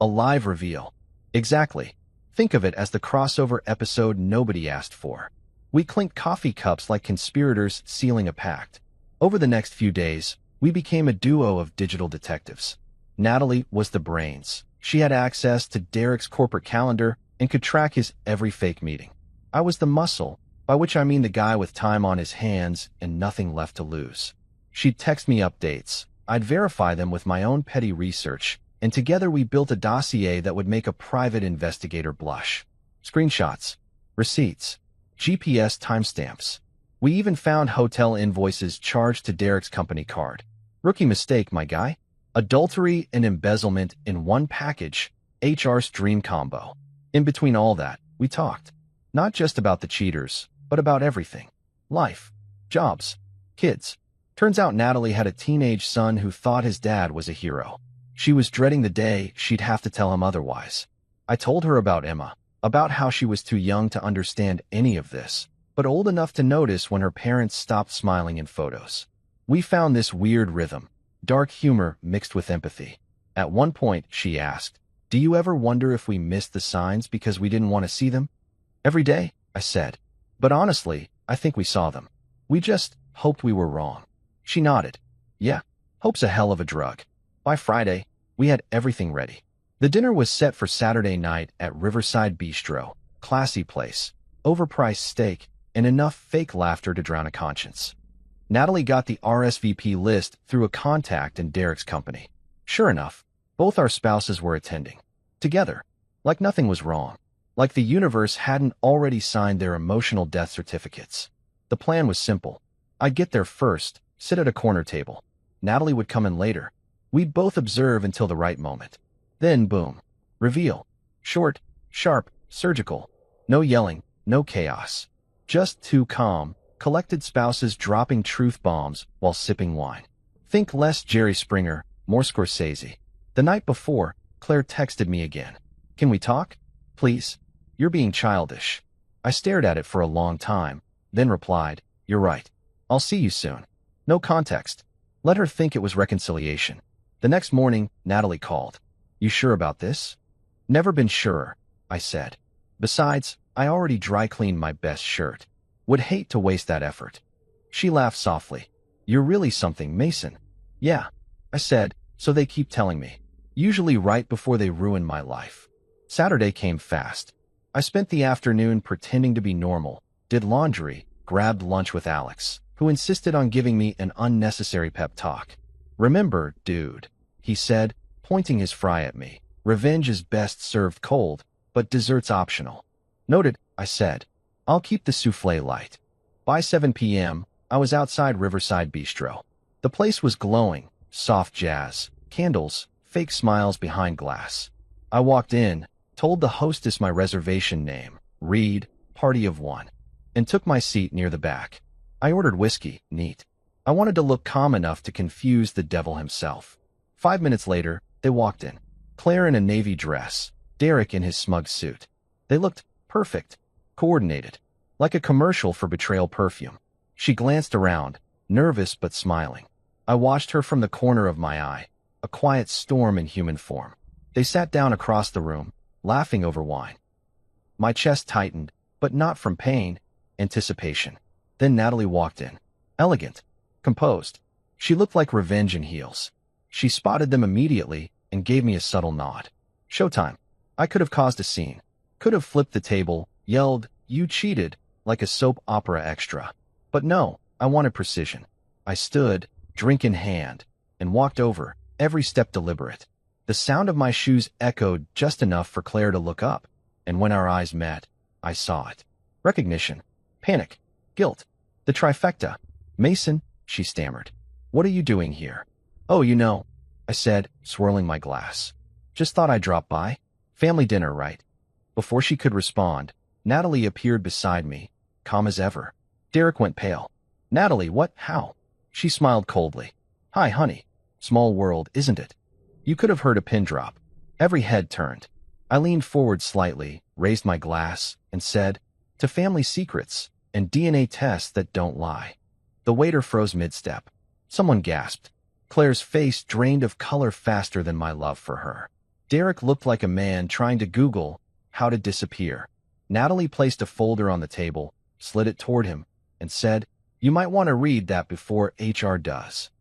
A live reveal. Exactly. Think of it as the crossover episode nobody asked for. We clinked coffee cups like conspirators sealing a pact. Over the next few days, we became a duo of digital detectives. Natalie was the brains. She had access to Derek's corporate calendar and could track his every fake meeting. I was the muscle, by which I mean the guy with time on his hands and nothing left to lose. She'd text me updates. I'd verify them with my own petty research, and together we built a dossier that would make a private investigator blush. Screenshots, receipts, GPS timestamps. We even found hotel invoices charged to Derek's company card. Rookie mistake, my guy. Adultery and embezzlement in one package, HR's dream combo. In between all that, we talked. Not just about the cheaters, but about everything. Life, jobs, kids. Turns out Natalie had a teenage son who thought his dad was a hero. She was dreading the day she'd have to tell him otherwise. I told her about Emma, about how she was too young to understand any of this, but old enough to notice when her parents stopped smiling in photos. We found this weird rhythm, dark humor mixed with empathy. At one point, she asked, "Do you ever wonder if we missed the signs because we didn't want to see them?" "Every day," I said. "But honestly, I think we saw them. We just hoped we were wrong." She nodded. "Yeah, hope's a hell of a drug." By Friday, we had everything ready. The dinner was set for Saturday night at Riverside Bistro, classy place, overpriced steak, and enough fake laughter to drown a conscience. Natalie got the RSVP list through a contact in Derek's company. Sure enough, both our spouses were attending. Together, like nothing was wrong. Like the universe hadn't already signed their emotional death certificates. The plan was simple. I'd get there first, sit at a corner table. Natalie would come in later. We'd both observe until the right moment. Then, boom. Reveal. Short, sharp, surgical. No yelling, no chaos. Just 2 calm, collected spouses dropping truth bombs while sipping wine. Think less Jerry Springer, more Scorsese. The night before, Claire texted me again. "Can we talk? Please? You're being childish." I stared at it for a long time, then replied, "You're right. I'll see you soon." No context. Let her think it was reconciliation. The next morning, Natalie called. "You sure about this?" "Never been surer," I said. "Besides, I already dry cleaned my best shirt. Would hate to waste that effort." She laughed softly. "You're really something, Mason." "Yeah," I said, "so they keep telling me. Usually right before they ruin my life." Saturday came fast. I spent the afternoon pretending to be normal, did laundry, grabbed lunch with Alex, who insisted on giving me an unnecessary pep talk. "Remember, dude," he said, pointing his fry at me. "Revenge is best served cold, but dessert's optional." "Noted," I said. "I'll keep the souffle light." By 7 p.m., I was outside Riverside Bistro. The place was glowing, soft jazz, candles, fake smiles behind glass. I walked in, told the hostess my reservation name, Reed, party of one, and took my seat near the back. I ordered whiskey, neat. I wanted to look calm enough to confuse the devil himself. 5 minutes later, they walked in. Claire in a navy dress, Derek in his smug suit. They looked perfect, coordinated, like a commercial for betrayal perfume. She glanced around, nervous but smiling. I watched her from the corner of my eye, a quiet storm in human form. They sat down across the room, laughing over wine. My chest tightened, but not from pain, anticipation. Then Natalie walked in. Elegant, composed. She looked like revenge in heels. She spotted them immediately and gave me a subtle nod. Showtime. I could have caused a scene. Could have flipped the table, yelled, "You cheated," like a soap opera extra. But no, I wanted precision. I stood, drink in hand, and walked over, every step deliberate. The sound of my shoes echoed just enough for Claire to look up, and when our eyes met, I saw it. Recognition, panic, guilt, the trifecta. "Mason," she stammered. "What are you doing here?" "Oh, you know," I said, swirling my glass. "Just thought I'd drop by. Family dinner, right?" Before she could respond, Natalie appeared beside me, calm as ever. Derek went pale. "Natalie, what? How?" She smiled coldly. "Hi, honey. Small world, isn't it?" You could have heard a pin drop. Every head turned. I leaned forward slightly, raised my glass, and said, "To family secrets and DNA tests that don't lie." The waiter froze mid-step. Someone gasped. Claire's face drained of color faster than my love for her. Derek looked like a man trying to Google how to disappear. Natalie placed a folder on the table, slid it toward him, and said, "You might want to read that before HR does."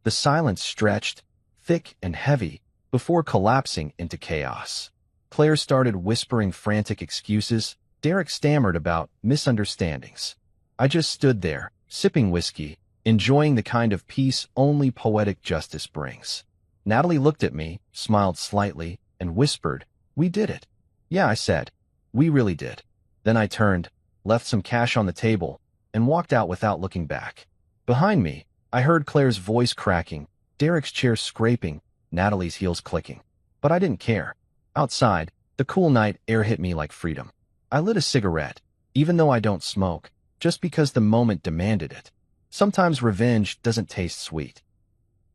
The silence stretched, thick and heavy, before collapsing into chaos. Claire started whispering frantic excuses. Derek stammered about misunderstandings. I just stood there, sipping whiskey, enjoying the kind of peace only poetic justice brings. Natalie looked at me, smiled slightly, and whispered, "We did it." "Yeah," I said. "We really did." Then I turned, left some cash on the table, and walked out without looking back. Behind me, I heard Claire's voice cracking, Derek's chair scraping, Natalie's heels clicking. But I didn't care. Outside, the cool night air hit me like freedom. I lit a cigarette, even though I don't smoke, just because the moment demanded it. Sometimes revenge doesn't taste sweet.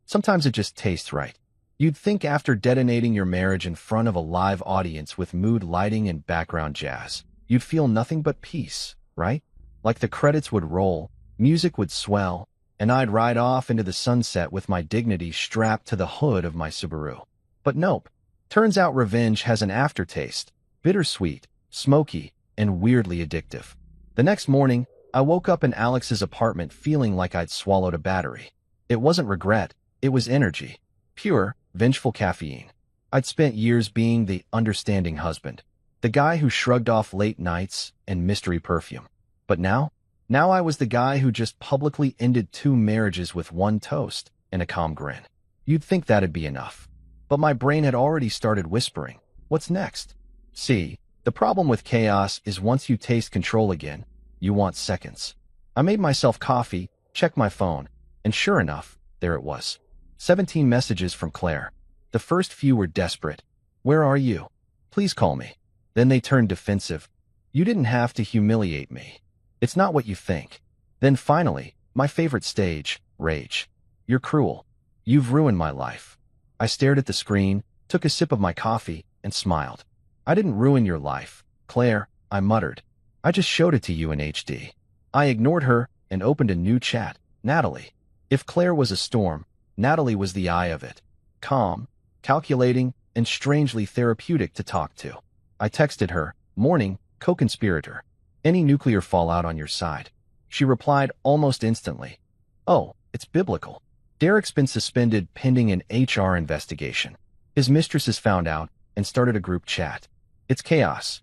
Sometimes it just tastes right. You'd think after detonating your marriage in front of a live audience with mood lighting and background jazz, you'd feel nothing but peace, right? Like the credits would roll, music would swell, and I'd ride off into the sunset with my dignity strapped to the hood of my Subaru. But nope. Turns out revenge has an aftertaste, bittersweet, smoky, and weirdly addictive. The next morning, I woke up in Alex's apartment feeling like I'd swallowed a battery. It wasn't regret, it was energy. Pure, vengeful caffeine. I'd spent years being the understanding husband, the guy who shrugged off late nights and mystery perfume. But now I was the guy who just publicly ended 2 marriages with 1 toast and a calm grin. You'd think that'd be enough. But my brain had already started whispering, what's next? See, the problem with chaos is once you taste control again, you want seconds. I made myself coffee, checked my phone, and sure enough, there it was. 17 messages from Claire. The first few were desperate. "Where are you? Please call me." Then they turned defensive. "You didn't have to humiliate me. It's not what you think." Then finally, my favorite stage, rage. "You're cruel. You've ruined my life." I stared at the screen, took a sip of my coffee, and smiled. "I didn't ruin your life, Claire," I muttered. "I just showed it to you in HD." I ignored her and opened a new chat. Natalie. If Claire was a storm, Natalie was the eye of it. Calm, calculating, and strangely therapeutic to talk to. I texted her, "Morning, co-conspirator. Any nuclear fallout on your side?" She replied almost instantly, "Oh, it's biblical. Derek's been suspended pending an HR investigation. His mistresses found out and started a group chat. It's chaos."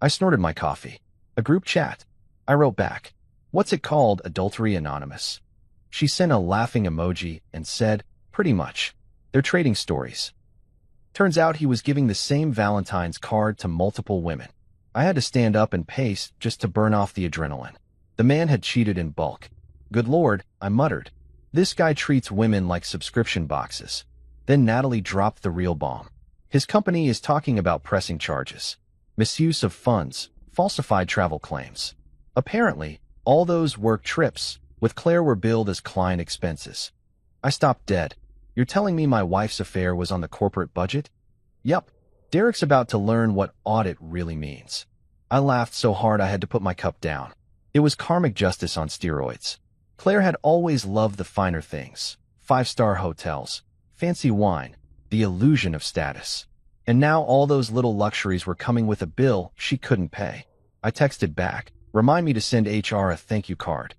I snorted my coffee. "A group chat?" I wrote back. "What's it called, Adultery Anonymous?" She sent a laughing emoji and said, "Pretty much. They're trading stories." Turns out he was giving the same Valentine's card to multiple women. I had to stand up and pace just to burn off the adrenaline. The man had cheated in bulk. Good Lord, I muttered. This guy treats women like subscription boxes. Then Natalie dropped the real bomb. His company is talking about pressing charges. misuse of funds, falsified travel claims. Apparently, all those work trips with Claire were billed as client expenses. I stopped dead. You're telling me my wife's affair was on the corporate budget? Yup. Derek's about to learn what audit really means. I laughed so hard I had to put my cup down. It was karmic justice on steroids. Claire had always loved the finer things. 5-star hotels, fancy wine, the illusion of status. And now all those little luxuries were coming with a bill she couldn't pay. I texted back, remind me to send HR a thank you card.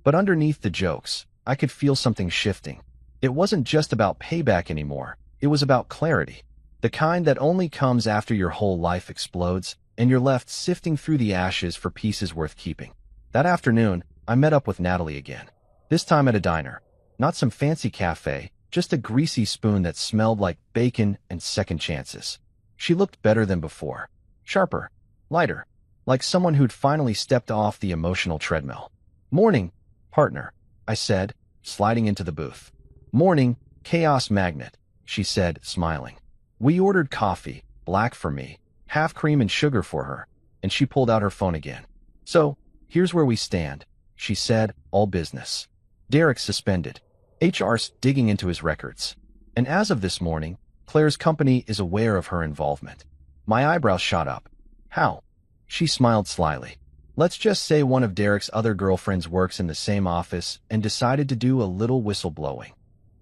But underneath the jokes, I could feel something shifting. It wasn't just about payback anymore. It was about clarity. The kind that only comes after your whole life explodes and you're left sifting through the ashes for pieces worth keeping. That afternoon, I met up with Natalie again. This time at a diner. Not some fancy cafe, just a greasy spoon that smelled like bacon and second chances. She looked better than before. Sharper. Lighter. Like someone who'd finally stepped off the emotional treadmill. Morning, partner, I said, sliding into the booth. Morning, chaos magnet, she said, smiling. We ordered coffee, black for me, half cream and sugar for her, and she pulled out her phone again. So, here's where we stand, she said, all business. Derek suspended. HR's digging into his records. And as of this morning, Claire's company is aware of her involvement. My eyebrows shot up. How? She smiled slyly. Let's just say one of Derek's other girlfriends works in the same office and decided to do a little whistleblowing.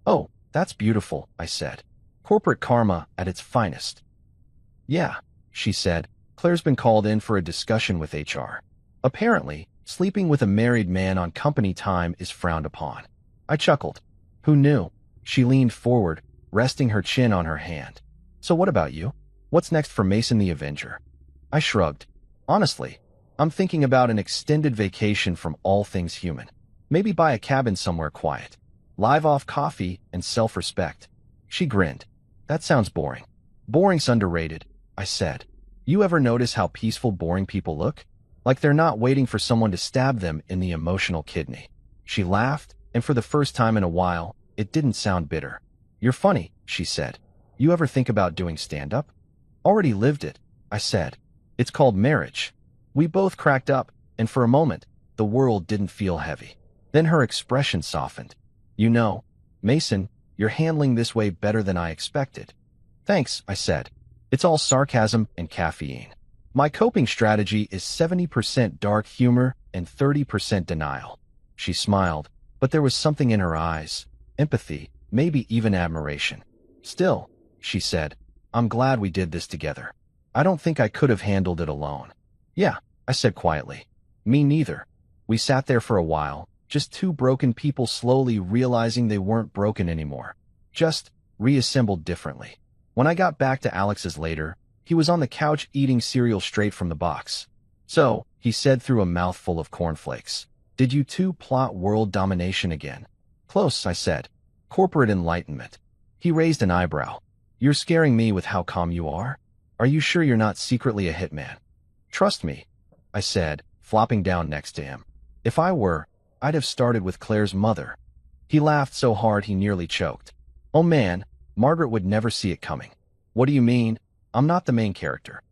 Oh, that's beautiful, I said. Corporate karma at its finest. Yeah, she said. Claire's been called in for a discussion with HR. Apparently, sleeping with a married man on company time is frowned upon. I chuckled. Who knew? She leaned forward, resting her chin on her hand. So what about you? What's next for Mason the Avenger? I shrugged. Honestly, I'm thinking about an extended vacation from all things human. Maybe buy a cabin somewhere quiet. Live off coffee and self-respect. She grinned. That sounds boring. Boring's underrated, I said. You ever notice how peaceful boring people look? Like they're not waiting for someone to stab them in the emotional kidney. She laughed, and for the first time in a while, it didn't sound bitter. You're funny, she said. You ever think about doing stand-up? Already lived it, I said. It's called marriage. We both cracked up, and for a moment, the world didn't feel heavy. Then her expression softened. You know, Mason, you're handling this way better than I expected. Thanks, I said. It's all sarcasm and caffeine. My coping strategy is 70% dark humor and 30% denial. She smiled, but there was something in her eyes, empathy, maybe even admiration. Still, she said, I'm glad we did this together. I don't think I could have handled it alone. Yeah, I said quietly. Me neither. We sat there for a while, just two broken people slowly realizing they weren't broken anymore. Just reassembled differently. When I got back to Alex's later, he was on the couch eating cereal straight from the box. So, he said through a mouthful of cornflakes, did you two plot world domination again? Close, I said. Corporate enlightenment. He raised an eyebrow. You're scaring me with how calm you are? Are you sure you're not secretly a hitman? Trust me, I said, flopping down next to him. If I were, I'd have started with Claire's mother. He laughed so hard he nearly choked. Oh man, Margaret would never see it coming. What do you mean? I'm not the main character.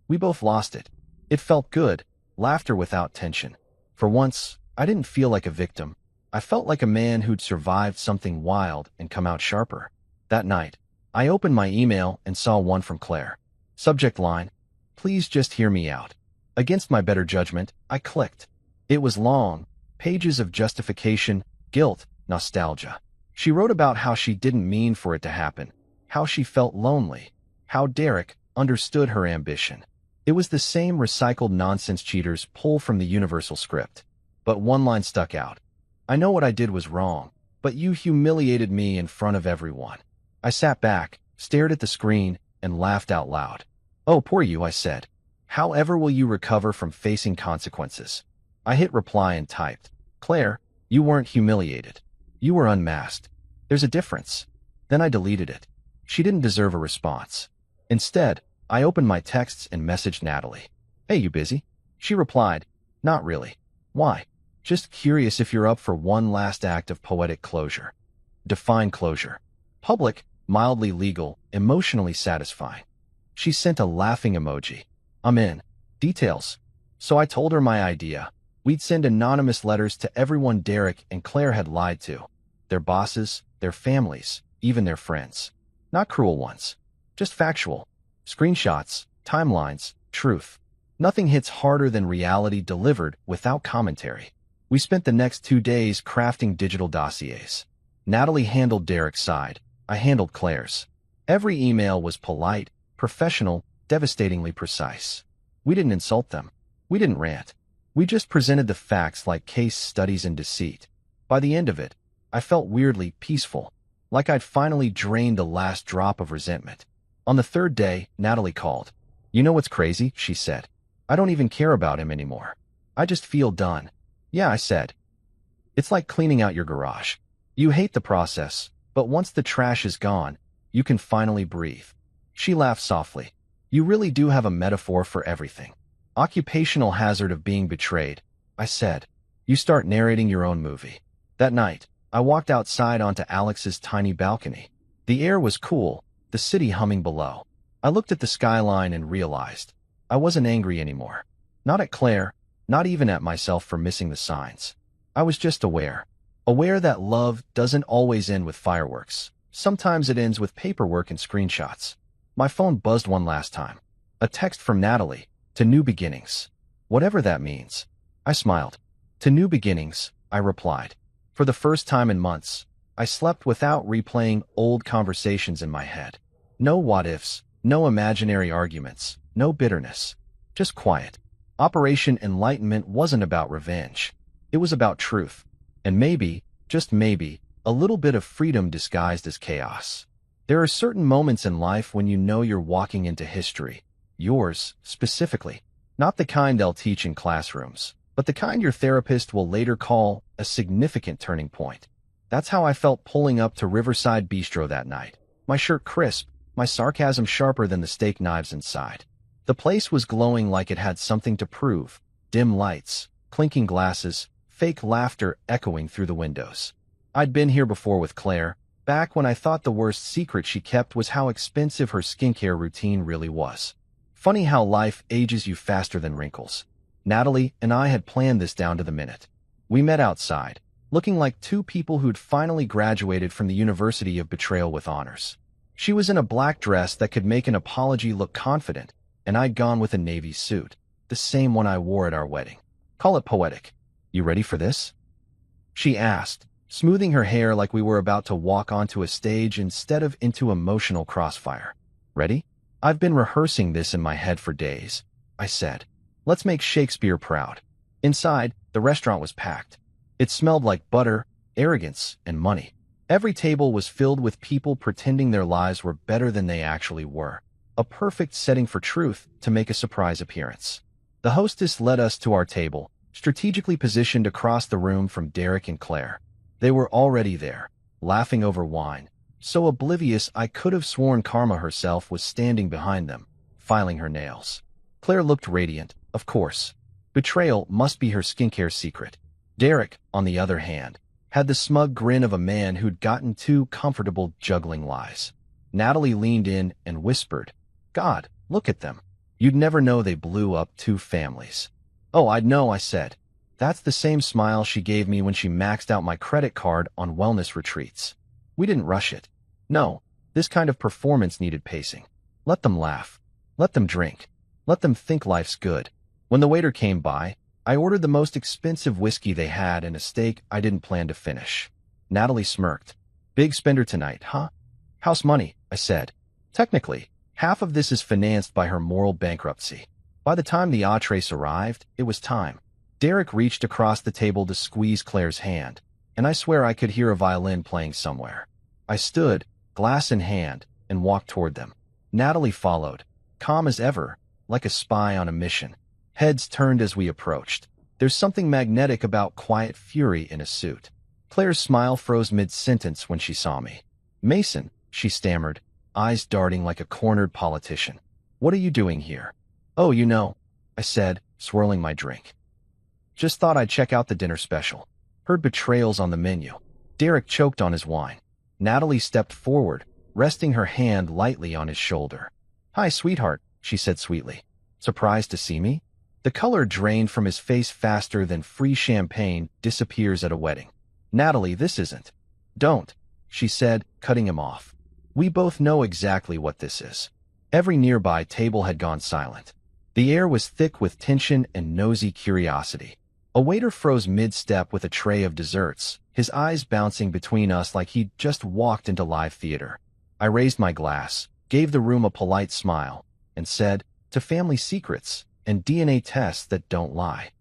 We both lost it. It felt good, laughter without tension. For once, I didn't feel like a victim. I felt like a man who'd survived something wild and come out sharper. That night, I opened my email and saw one from Claire. Subject line, please just hear me out. Against my better judgment, I clicked. It was long, pages of justification, guilt, nostalgia. She wrote about how she didn't mean for it to happen, how she felt lonely, how Derek understood her ambition. It was the same recycled nonsense cheaters pull from the universal script. But one line stuck out. I know what I did was wrong, but you humiliated me in front of everyone. I sat back, stared at the screen, and laughed out loud. Oh, poor you, I said. However will you recover from facing consequences? I hit reply and typed, Claire, you weren't humiliated. You were unmasked. There's a difference. Then I deleted it. She didn't deserve a response. Instead, I opened my texts and messaged Natalie. Hey, you busy? She replied, not really. Why? Just curious if you're up for one last act of poetic closure. Define closure. Public, mildly legal, emotionally satisfying. She sent a laughing emoji. I'm in. Details. So I told her my idea. We'd send anonymous letters to everyone Derek and Claire had lied to. Their bosses, their families, even their friends. Not cruel ones. Just factual. Screenshots, timelines, truth. Nothing hits harder than reality delivered without commentary. We spent the next 2 days crafting digital dossiers. Natalie handled Derek's side. I handled Claire's. Every email was polite, professional, devastatingly precise. We didn't insult them. We didn't rant. We just presented the facts like case studies in deceit. By the end of it, I felt weirdly peaceful, like I'd finally drained the last drop of resentment. On the 3rd day, Natalie called. You know what's crazy? She said. I don't even care about him anymore. I just feel done. Yeah, I said. It's like cleaning out your garage. You hate the process, but once the trash is gone, you can finally breathe. She laughed softly. You really do have a metaphor for everything. Occupational hazard of being betrayed, I said. You start narrating your own movie. That night, I walked outside onto Alex's tiny balcony. The air was cool, the city humming below. I looked at the skyline and realized I wasn't angry anymore. Not at Claire, not even at myself for missing the signs. I was just aware. Aware that love doesn't always end with fireworks. Sometimes it ends with paperwork and screenshots. My phone buzzed one last time. A text from Natalie. To new beginnings. Whatever that means. I smiled. To new beginnings, I replied. For the first time in months, I slept without replaying old conversations in my head. No what-ifs, no imaginary arguments, no bitterness. Just quiet. Operation Enlightenment wasn't about revenge. It was about truth. And maybe, just maybe, a little bit of freedom disguised as chaos. There are certain moments in life when you know you're walking into history. Yours, specifically. Not the kind they'll teach in classrooms, but the kind your therapist will later call a significant turning point. That's how I felt pulling up to Riverside Bistro that night. My shirt crisp, my sarcasm sharper than the steak knives inside. The place was glowing like it had something to prove. Dim lights, clinking glasses, fake laughter echoing through the windows. I'd been here before with Claire, back when I thought the worst secret she kept was how expensive her skincare routine really was. Funny how life ages you faster than wrinkles. Natalie and I had planned this down to the minute. We met outside, looking like two people who'd finally graduated from the University of Betrayal with honors. She was in a black dress that could make an apology look confident, and I'd gone with a navy suit, the same one I wore at our wedding. Call it poetic. You ready for this? She asked, smoothing her hair like we were about to walk onto a stage instead of into emotional crossfire. Ready? I've been rehearsing this in my head for days, I said. Let's make Shakespeare proud. Inside, the restaurant was packed. It smelled like butter, arrogance, and money. Every table was filled with people pretending their lives were better than they actually were. A perfect setting for truth to make a surprise appearance. The hostess led us to our table, strategically positioned across the room from Derek and Claire. They were already there, laughing over wine. So oblivious I could have sworn Karma herself was standing behind them, filing her nails. Claire looked radiant, of course. Betrayal must be her skincare secret. Derek, on the other hand, had the smug grin of a man who'd gotten too comfortable juggling lies. Natalie leaned in and whispered, God, look at them. You'd never know they blew up 2 families. Oh, I'd know, I said. That's the same smile she gave me when she maxed out my credit card on wellness retreats. We didn't rush it. No, this kind of performance needed pacing. Let them laugh. Let them drink. Let them think life's good. When the waiter came by, I ordered the most expensive whiskey they had and a steak I didn't plan to finish. Natalie smirked. Big spender tonight, huh? House money, I said. Technically, half of this is financed by her moral bankruptcy. By the time the entrees arrived, it was time. Derek reached across the table to squeeze Claire's hand, and I swear I could hear a violin playing somewhere. I stood, glass in hand, and walked toward them. Natalie followed, calm as ever, like a spy on a mission. Heads turned as we approached. There's something magnetic about quiet fury in a suit. Claire's smile froze mid-sentence when she saw me. Mason, she stammered, eyes darting like a cornered politician. What are you doing here? Oh, you know, I said, swirling my drink. Just thought I'd check out the dinner special. Heard betrayals on the menu. Derek choked on his wine. Natalie stepped forward, resting her hand lightly on his shoulder. Hi, sweetheart, she said sweetly. Surprised to see me? The color drained from his face faster than free champagne disappears at a wedding. Natalie, this isn't. Don't, she said, cutting him off. We both know exactly what this is. Every nearby table had gone silent. The air was thick with tension and nosy curiosity. A waiter froze mid-step with a tray of desserts, his eyes bouncing between us like he'd just walked into live theater. I raised my glass, gave the room a polite smile, and said, "To family secrets and DNA tests that don't lie."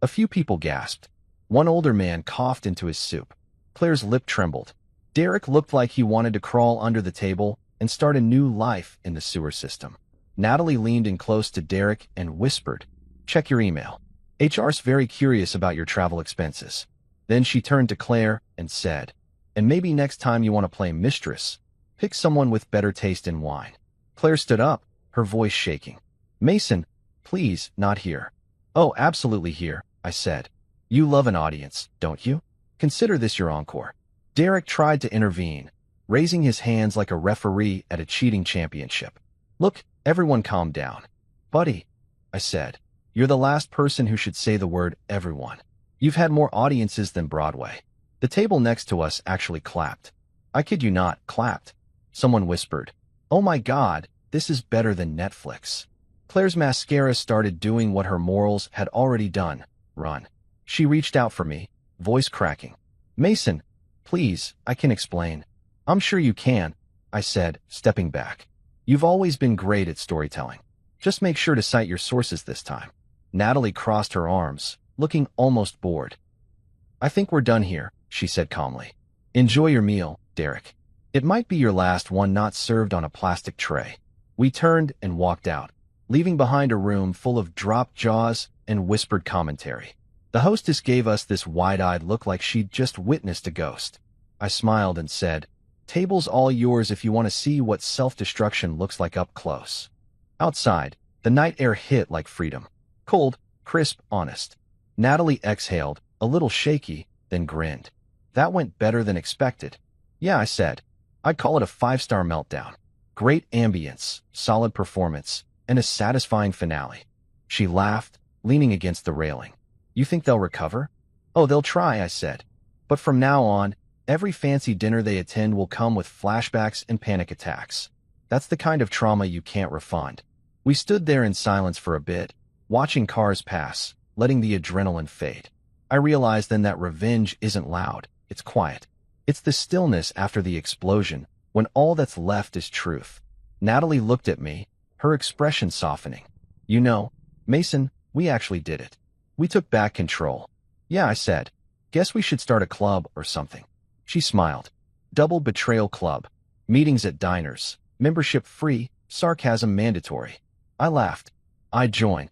A few people gasped. One older man coughed into his soup. Claire's lip trembled. Derek looked like he wanted to crawl under the table and start a new life in the sewer system. Natalie leaned in close to Derek and whispered, "Check your email. HR's very curious about your travel expenses." Then she turned to Claire and said, "And maybe next time you want to play mistress, pick someone with better taste in wine." Claire stood up, her voice shaking. "Mason, please, not here." "Oh, absolutely here," I said. "You love an audience, don't you? Consider this your encore." Derek tried to intervene, raising his hands like a referee at a cheating championship. "Look, everyone calm down." "Buddy," I said, "you're the last person who should say the word everyone. You've had more audiences than Broadway." The table next to us actually clapped. I kid you not, clapped. Someone whispered, "Oh my God, this is better than Netflix." Claire's mascara started doing what her morals had already done, run. She reached out for me, voice cracking. "Mason, please, I can explain." "I'm sure you can," I said, stepping back. "You've always been great at storytelling. Just make sure to cite your sources this time." Natalie crossed her arms, looking almost bored. "I think we're done here," she said calmly. "Enjoy your meal, Derek. It might be your last one not served on a plastic tray." We turned and walked out, leaving behind a room full of dropped jaws and whispered commentary. The hostess gave us this wide-eyed look like she'd just witnessed a ghost. I smiled and said, "Table's all yours if you want to see what self-destruction looks like up close." Outside, the night air hit like freedom. Cold, crisp, honest. Natalie exhaled, a little shaky, then grinned. "That went better than expected." "Yeah," I said. "I'd call it a 5-star meltdown. Great ambience, solid performance, and a satisfying finale." She laughed, leaning against the railing. "You think they'll recover?" "Oh, they'll try," I said. "But from now on, every fancy dinner they attend will come with flashbacks and panic attacks. That's the kind of trauma you can't refund." We stood there in silence for a bit, watching cars pass, letting the adrenaline fade. I realized then that revenge isn't loud, it's quiet. It's the stillness after the explosion, when all that's left is truth. Natalie looked at me, her expression softening. "You know, Mason, we actually did it. We took back control." "Yeah," I said. "Guess we should start a club or something." She smiled. "Double Betrayal Club. Meetings at diners. Membership free, sarcasm mandatory." I laughed. "I'd join."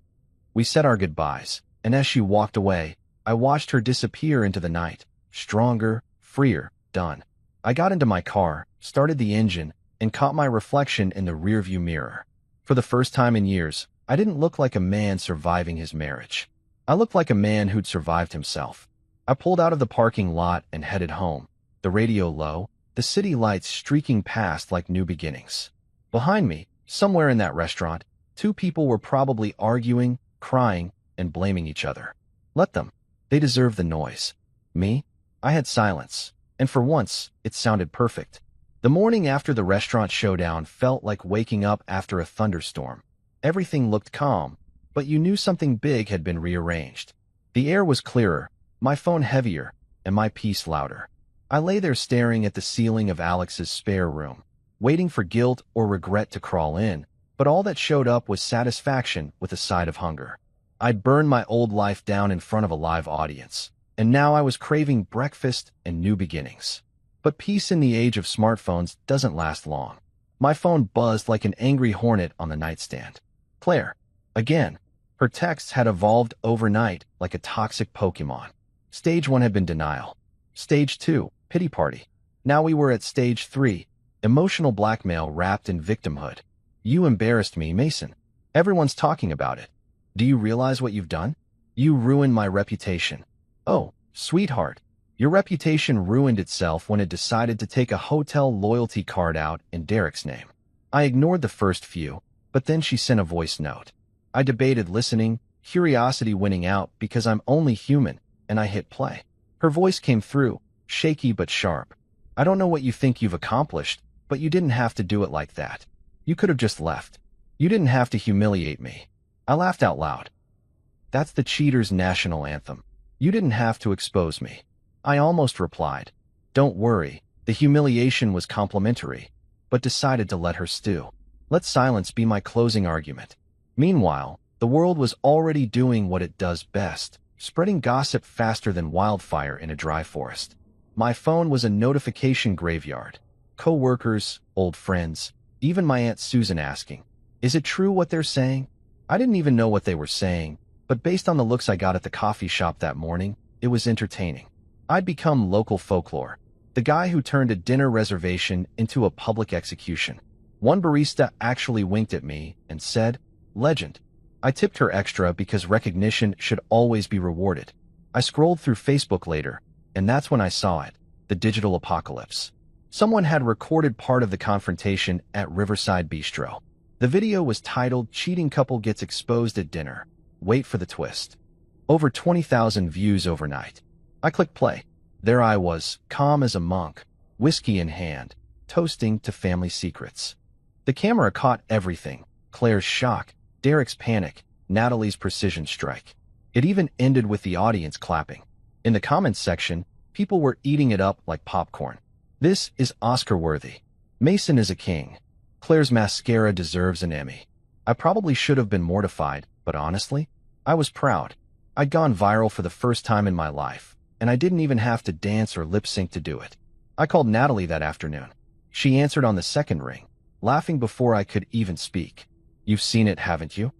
We said our goodbyes, and as she walked away, I watched her disappear into the night. Stronger, freer, done. I got into my car, started the engine, and caught my reflection in the rearview mirror. For the first time in years, I didn't look like a man surviving his marriage. I looked like a man who'd survived himself. I pulled out of the parking lot and headed home, the radio low, the city lights streaking past like new beginnings. Behind me, somewhere in that restaurant, 2 people were probably arguing, crying, and blaming each other. Let them. They deserve the noise. Me? I had silence, and for once, it sounded perfect. The morning after the restaurant showdown felt like waking up after a thunderstorm. Everything looked calm, but you knew something big had been rearranged. The air was clearer, my phone heavier, and my peace louder. I lay there staring at the ceiling of Alex's spare room, waiting for guilt or regret to crawl in, but all that showed up was satisfaction with a side of hunger. I'd burned my old life down in front of a live audience, and now I was craving breakfast and new beginnings. But peace in the age of smartphones doesn't last long. My phone buzzed like an angry hornet on the nightstand. Claire. Again. Her texts had evolved overnight like a toxic Pokemon. Stage 1 had been denial. Stage 2, pity party. Now we were at Stage 3, emotional blackmail wrapped in victimhood. "You embarrassed me, Mason. Everyone's talking about it. Do you realize what you've done? You ruined my reputation." "Oh, sweetheart. Your reputation ruined itself when it decided to take a hotel loyalty card out in Derek's name." I ignored the first few, but then she sent a voice note. I debated listening, curiosity winning out because I'm only human, and I hit play. Her voice came through, shaky but sharp. I don't know what you think you've accomplished, but you didn't have to do it like that. You could have just left. You didn't have to humiliate me. I laughed out loud. That's the cheater's national anthem. You didn't have to expose me. I almost replied. Don't worry, the humiliation was complimentary, but decided to let her stew. Let silence be my closing argument. Meanwhile, the world was already doing what it does best, spreading gossip faster than wildfire in a dry forest. My phone was a notification graveyard. Co-workers, old friends, even my Aunt Susan asking, is it true what they're saying? I didn't even know what they were saying, but based on the looks I got at the coffee shop that morning, it was entertaining. I'd become local folklore, the guy who turned a dinner reservation into a public execution. One barista actually winked at me and said, "Legend." I tipped her extra because recognition should always be rewarded. I scrolled through Facebook later, and that's when I saw it, the digital apocalypse. Someone had recorded part of the confrontation at Riverside Bistro. The video was titled "Cheating Couple Gets Exposed at Dinner. Wait for the twist." Over 20,000 views overnight. I clicked play. There I was, calm as a monk, whiskey in hand, toasting to family secrets. The camera caught everything: Claire's shock, Derek's panic, Natalie's precision strike. It even ended with the audience clapping. In the comments section, people were eating it up like popcorn. This is Oscar-worthy. Mason is a king. Claire's mascara deserves an Emmy. I probably should have been mortified, but honestly, I was proud. I'd gone viral for the first time in my life, and I didn't even have to dance or lip-sync to do it. I called Natalie that afternoon. She answered on the second ring, laughing before I could even speak. "You've seen it, haven't you?"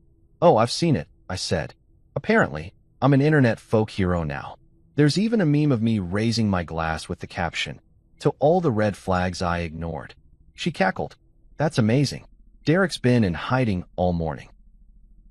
"Oh, I've seen it," I said. Apparently, I'm an internet folk hero now. There's even a meme of me raising my glass with the caption, "To all the red flags I ignored." She cackled. "That's amazing. Derek's been in hiding all morning."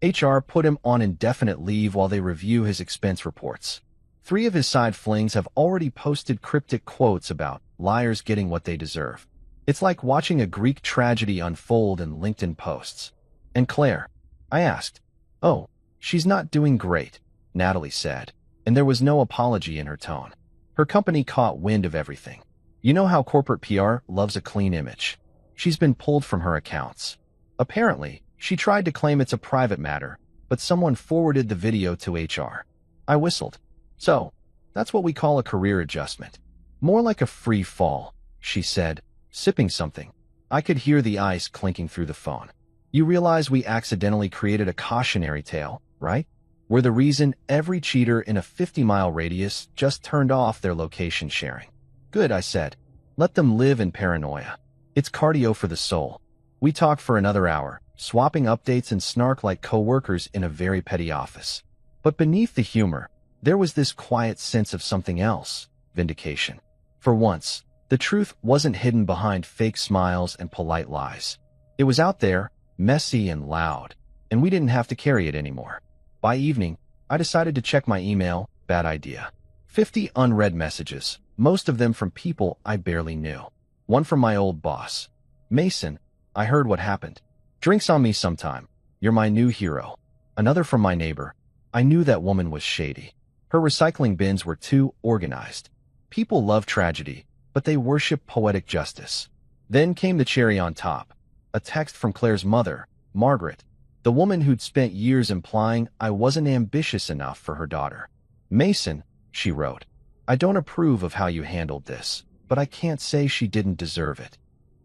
HR put him on indefinite leave while they review his expense reports. 3 of his side flings have already posted cryptic quotes about liars getting what they deserve. It's like watching a Greek tragedy unfold in LinkedIn posts. "And Claire?" I asked. "Oh, she's not doing great," Natalie said, and there was no apology in her tone. Her company caught wind of everything. You know how corporate PR loves a clean image. She's been pulled from her accounts. Apparently, she tried to claim it's a private matter, but someone forwarded the video to HR. I whistled. "So, that's what we call a career adjustment." "More like a free fall," she said, sipping something. I could hear the ice clinking through the phone. "You realize we accidentally created a cautionary tale, right? We're the reason every cheater in a 50-mile radius just turned off their location sharing." "Good," I said. "Let them live in paranoia. It's cardio for the soul." We talked for another hour, swapping updates and snark like co-workers in a very petty office. But beneath the humor, there was this quiet sense of something else: vindication. For once, the truth wasn't hidden behind fake smiles and polite lies. It was out there, messy and loud, and we didn't have to carry it anymore. By evening, I decided to check my email. Bad idea. 50 unread messages, most of them from people I barely knew. One from my old boss. "Mason, I heard what happened. Drinks on me sometime. You're my new hero." Another from my neighbor. I knew that woman was shady. Her recycling bins were too organized. People love tragedy, but they worship poetic justice. Then came the cherry on top. A text from Claire's mother, Margaret, the woman who'd spent years implying I wasn't ambitious enough for her daughter. "Mason," she wrote, "I don't approve of how you handled this, but I can't say she didn't deserve it."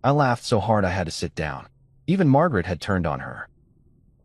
I laughed so hard I had to sit down. Even Margaret had turned on her.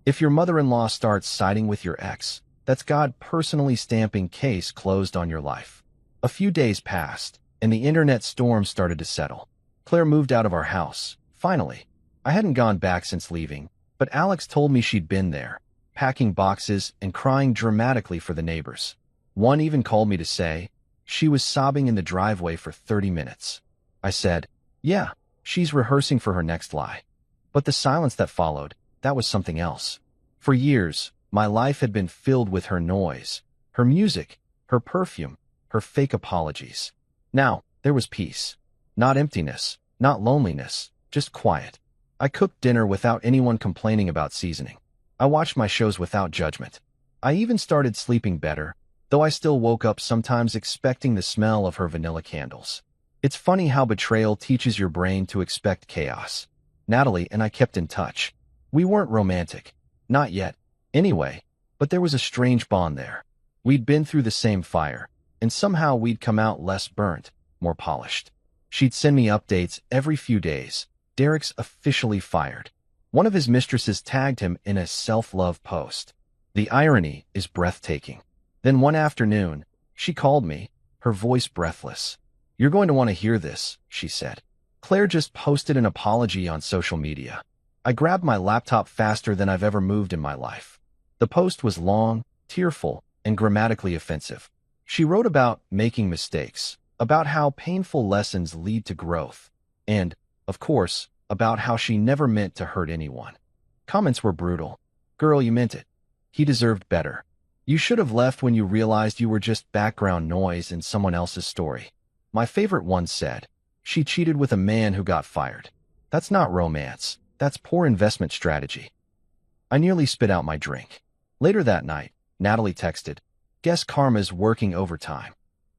If your mother-in-law starts siding with your ex, that's God personally stamping case closed on your life. A few days passed, and the internet storm started to settle. Claire moved out of our house, finally. I hadn't gone back since leaving, but Alex told me she'd been there, packing boxes and crying dramatically for the neighbors. One even called me to say she was sobbing in the driveway for 30 minutes. I said, "Yeah, she's rehearsing for her next lie." But the silence that followed, that was something else. For years, my life had been filled with her noise, her music, her perfume, her fake apologies. Now, there was peace. Not emptiness, not loneliness, just quiet. I cooked dinner without anyone complaining about seasoning. I watched my shows without judgment. I even started sleeping better, though I still woke up sometimes expecting the smell of her vanilla candles. It's funny how betrayal teaches your brain to expect chaos. Natalie and I kept in touch. We weren't romantic. Not yet. Anyway, but there was a strange bond there. We'd been through the same fire, and somehow we'd come out less burnt, more polished. She'd send me updates every few days. Derek's officially fired. One of his mistresses tagged him in a self-love post. The irony is breathtaking. Then one afternoon, she called me, her voice breathless. "You're going to want to hear this," she said. "Claire just posted an apology on social media." I grabbed my laptop faster than I've ever moved in my life. The post was long, tearful, and grammatically offensive. She wrote about making mistakes, about how painful lessons lead to growth, and, of course, about how she never meant to hurt anyone. Comments were brutal. "Girl, you meant it. He deserved better. You should have left when you realized you were just background noise in someone else's story." My favorite one said, "She cheated with a man who got fired. That's not romance. That's poor investment strategy." I nearly spit out my drink. Later that night, Natalie texted, "Guess Karma's working overtime."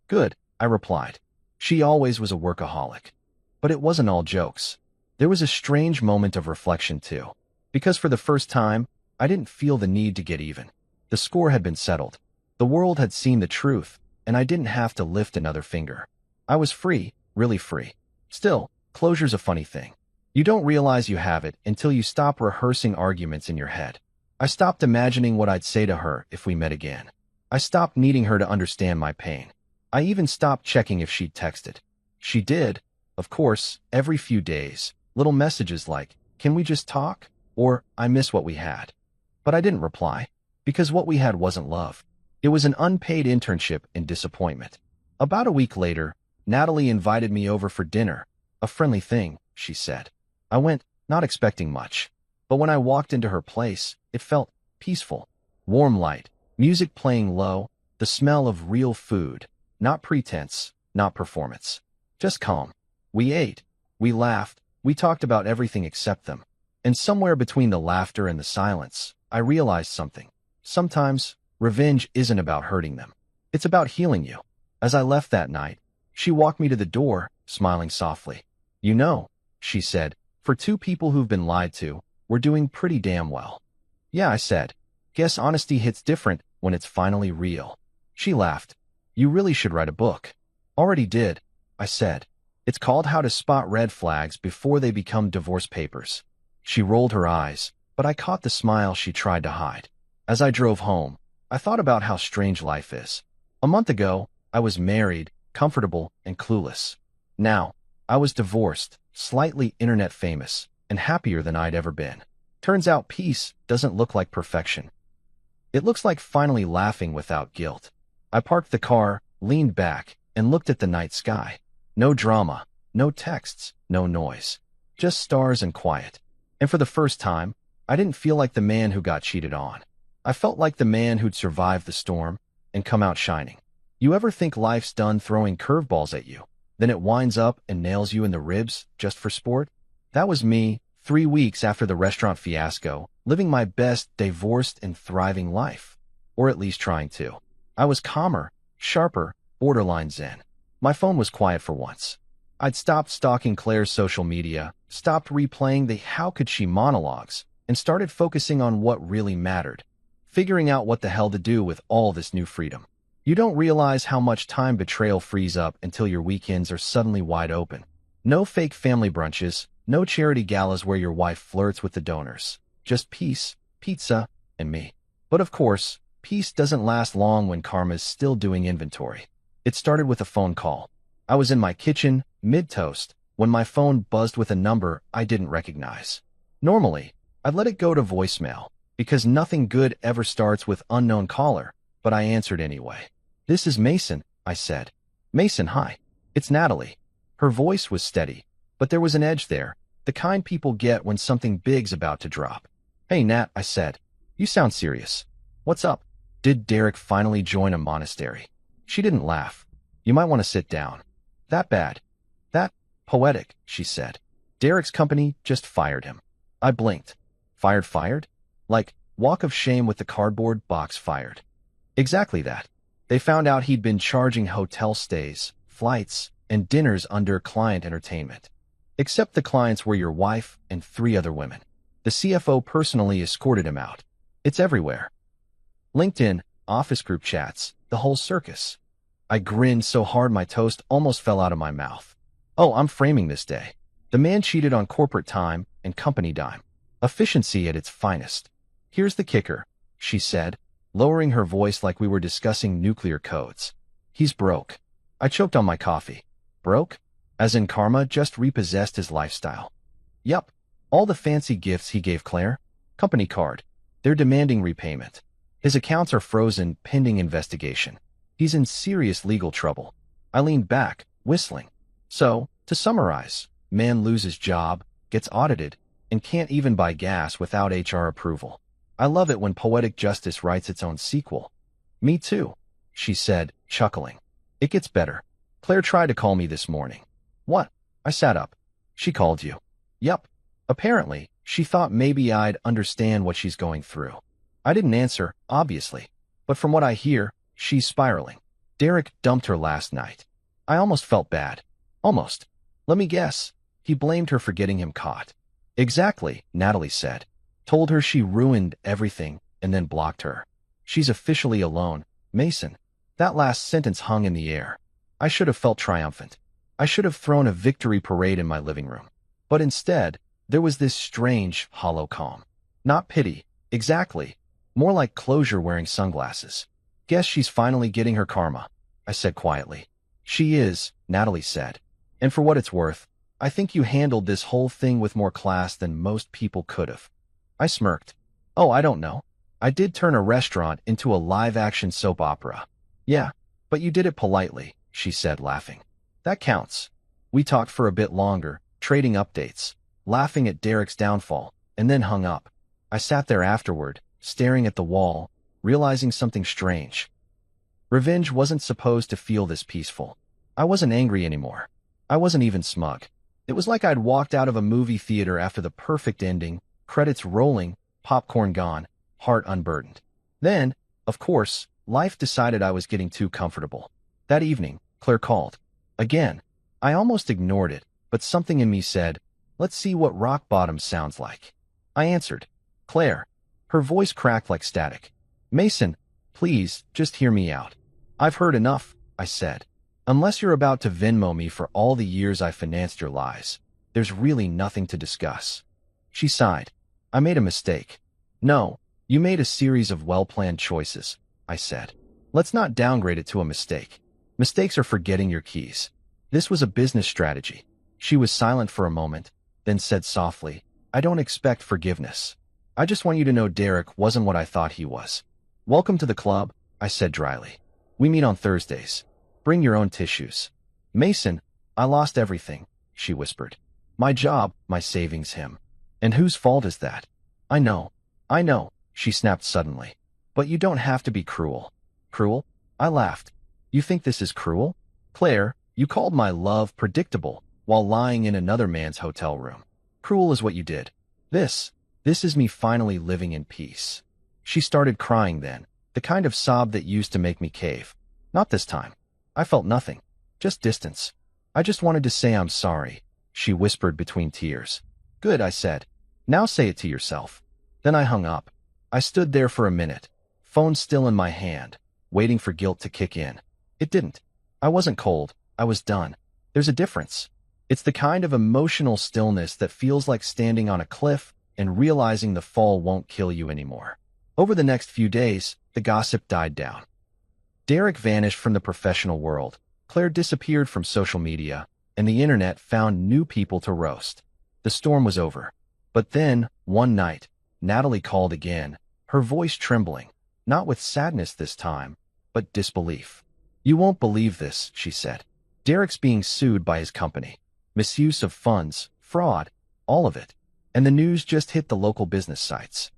"Good," I replied. She always was a workaholic. But it wasn't all jokes. There was a strange moment of reflection, too. Because for the first time, I didn't feel the need to get even. The score had been settled. The world had seen the truth, and I didn't have to lift another finger. I was free, really free. Still, closure's a funny thing. You don't realize you have it until you stop rehearsing arguments in your head. I stopped imagining what I'd say to her if we met again. I stopped needing her to understand my pain. I even stopped checking if she'd texted. She did, of course, every few days. Little messages like, "Can we just talk?" or "I miss what we had." But I didn't reply, because what we had wasn't love. It was an unpaid internship in disappointment. About a week later, Natalie invited me over for dinner. "A friendly thing," she said. I went, not expecting much. But when I walked into her place, it felt peaceful. Warm light, music playing low, the smell of real food. Not pretense, not performance. Just calm. We ate. We laughed. We talked about everything except them. And somewhere between the laughter and the silence, I realized something. Sometimes, revenge isn't about hurting them. It's about healing you. As I left that night, she walked me to the door, smiling softly. "You know," she said, "for two people who've been lied to, we're doing pretty damn well." "Yeah," I said. "Guess honesty hits different when it's finally real." She laughed. "You really should write a book." "Already did," I said. "It's called How to Spot Red Flags Before They Become Divorce Papers." She rolled her eyes, but I caught the smile she tried to hide. As I drove home, I thought about how strange life is. A month ago, I was married, comfortable, and clueless. Now, I was divorced, slightly internet famous, and happier than I'd ever been. Turns out peace doesn't look like perfection. It looks like finally laughing without guilt. I parked the car, leaned back, and looked at the night sky. No drama, no texts, no noise. Just stars and quiet. And for the first time, I didn't feel like the man who got cheated on. I felt like the man who'd survived the storm and come out shining. You ever think life's done throwing curveballs at you, then it winds up and nails you in the ribs just for sport? That was me, 3 weeks after the restaurant fiasco, living my best divorced and thriving life. Or at least trying to. I was calmer, sharper, borderline zen. My phone was quiet for once. I'd stopped stalking Claire's social media, stopped replaying the "how could she" monologues, and started focusing on what really mattered. Figuring out what the hell to do with all this new freedom. You don't realize how much time betrayal frees up until your weekends are suddenly wide open. No fake family brunches, no charity galas where your wife flirts with the donors. Just peace, pizza, and me. But of course, peace doesn't last long when karma's still doing inventory. It started with a phone call. I was in my kitchen, mid-toast, when my phone buzzed with a number I didn't recognize. Normally, I'd let it go to voicemail, because nothing good ever starts with unknown caller, but I answered anyway. "This is Mason," I said. "Mason, hi. It's Natalie." Her voice was steady, but there was an edge there, the kind people get when something big's about to drop. "Hey, Nat," I said. "You sound serious. What's up? Did Derek finally join a monastery?" She didn't laugh. "You might want to sit down." "That bad?" "That poetic," she said. "Derek's company just fired him." I blinked. Fired? Like, Walk of shame with the cardboard box fired. Exactly that. They found out he'd been charging hotel stays, flights, and dinners under client entertainment. Except the clients were your wife and 3 other women. The CFO personally escorted him out. It's everywhere. LinkedIn, office group chats, the whole circus. I grinned so hard my toast almost fell out of my mouth. Oh, I'm framing this day. The man cheated on corporate time and company dime. Efficiency at its finest. Here's the kicker, she said, lowering her voice like we were discussing nuclear codes. He's broke. I choked on my coffee. Broke? As in karma just repossessed his lifestyle. Yup. All the fancy gifts he gave Claire. Company card. They're demanding repayment. His accounts are frozen pending investigation. He's in serious legal trouble. I leaned back, whistling. So, to summarize, man loses job, gets audited, and can't even buy gas without HR approval. I love it when poetic justice writes its own sequel. Me too, she said, chuckling. It gets better. Claire tried to call me this morning. What? I sat up. She called you. Yup. Apparently, she thought maybe I'd understand what she's going through. I didn't answer, obviously. But from what I hear, she's spiraling. Derek dumped her last night. I almost felt bad. Almost. Let me guess. He blamed her for getting him caught. Exactly, Natalie said. Told her she ruined everything and then blocked her. She's officially alone. Mason. That last sentence hung in the air. I should have felt triumphant. I should have thrown a victory parade in my living room. But instead, there was this strange, hollow calm. Not pity. Exactly. More like closure wearing sunglasses. Guess she's finally getting her karma, I said quietly. She is, Natalie said. And for what it's worth, I think you handled this whole thing with more class than most people could have. I smirked. Oh, I don't know. I did turn a restaurant into a live-action soap opera. Yeah, but you did it politely, she said, laughing. That counts. We talked for a bit longer, trading updates, laughing at Derek's downfall, and then hung up. I sat there afterward, staring at the wall, realizing something strange. Revenge wasn't supposed to feel this peaceful. I wasn't angry anymore. I wasn't even smug. It was like I'd walked out of a movie theater after the perfect ending, credits rolling, popcorn gone, heart unburdened. Then, of course, life decided I was getting too comfortable. That evening, Claire called. Again. I almost ignored it, but something in me said, let's see what rock bottom sounds like. I answered. Claire. Her voice cracked like static. Mason, please, just hear me out. I've heard enough, I said. Unless you're about to Venmo me for all the years I financed your lies, there's really nothing to discuss. She sighed. I made a mistake. No, you made a series of well-planned choices, I said. Let's not downgrade it to a mistake. Mistakes are forgetting your keys. This was a business strategy. She was silent for a moment, then said softly, I don't expect forgiveness. I just want you to know Derek wasn't what I thought he was. Welcome to the club, I said dryly. We meet on Thursdays. Bring your own tissues. Mason, I lost everything, she whispered. My job, my savings, him. And whose fault is that? I know, she snapped suddenly. But you don't have to be cruel. Cruel? I laughed. You think this is cruel? Claire, you called my love predictable while lying in another man's hotel room. Cruel is what you did. This is me finally living in peace. She started crying then, the kind of sob that used to make me cave. Not this time. I felt nothing. Just distance. I just wanted to say I'm sorry, she whispered between tears. Good, I said. Now say it to yourself. Then I hung up. I stood there for a minute, phone still in my hand, waiting for guilt to kick in. It didn't. I wasn't cold. I was done. There's a difference. It's the kind of emotional stillness that feels like standing on a cliff and realizing the fall won't kill you anymore. Over the next few days, the gossip died down. Derek vanished from the professional world. Claire disappeared from social media, and the internet found new people to roast. The storm was over. But then, one night, Natalie called again, her voice trembling, not with sadness this time, but disbelief. You won't believe this, she said. Derek's being sued by his company. Misuse of funds, fraud, all of it. And the news just hit the local business sites.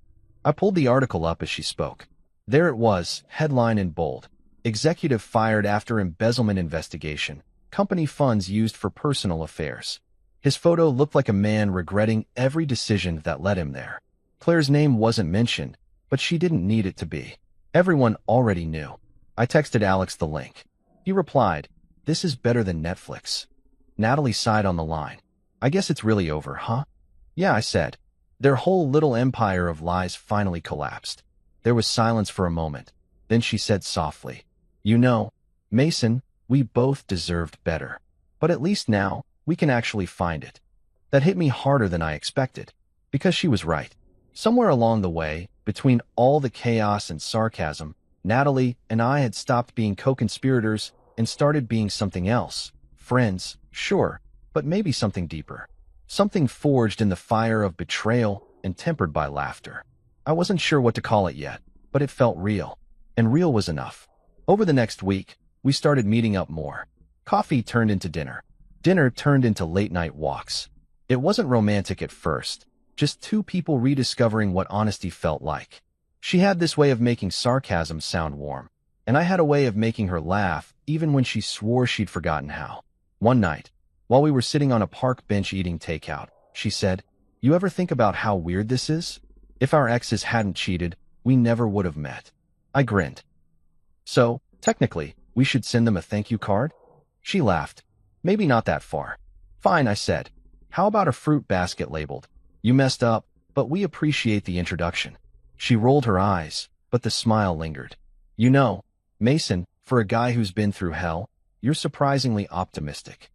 I pulled the article up as she spoke. There it was, headline in bold. Executive fired after embezzlement investigation. Company funds used for personal affairs. His photo looked like a man regretting every decision that led him there. Claire's name wasn't mentioned, but she didn't need it to be. Everyone already knew. I texted Alex the link. He replied, "This is better than Netflix." Natalie sighed on the line. "I guess it's really over, huh?" "Yeah," I said. Their whole little empire of lies finally collapsed. There was silence for a moment. Then she said softly, "You know, Mason, we both deserved better. But at least now, we can actually find it." That hit me harder than I expected, because she was right. Somewhere along the way, between all the chaos and sarcasm, Natalie and I had stopped being co-conspirators and started being something else. Friends, sure, but maybe something deeper. Something forged in the fire of betrayal and tempered by laughter. I wasn't sure what to call it yet, but it felt real. And real was enough. Over the next week, we started meeting up more. Coffee turned into dinner. Dinner turned into late-night walks. It wasn't romantic at first, just two people rediscovering what honesty felt like. She had this way of making sarcasm sound warm, and I had a way of making her laugh even when she swore she'd forgotten how. One night, while we were sitting on a park bench eating takeout, she said, "You ever think about how weird this is? If our exes hadn't cheated, we never would have met." I grinned. "So, technically, we should send them a thank you card?" She laughed. "Maybe not that far." "Fine," I said. "How about a fruit basket labeled, 'You messed up, but we appreciate the introduction'?" She rolled her eyes, but the smile lingered. "You know, Mason, for a guy who's been through hell, you're surprisingly optimistic."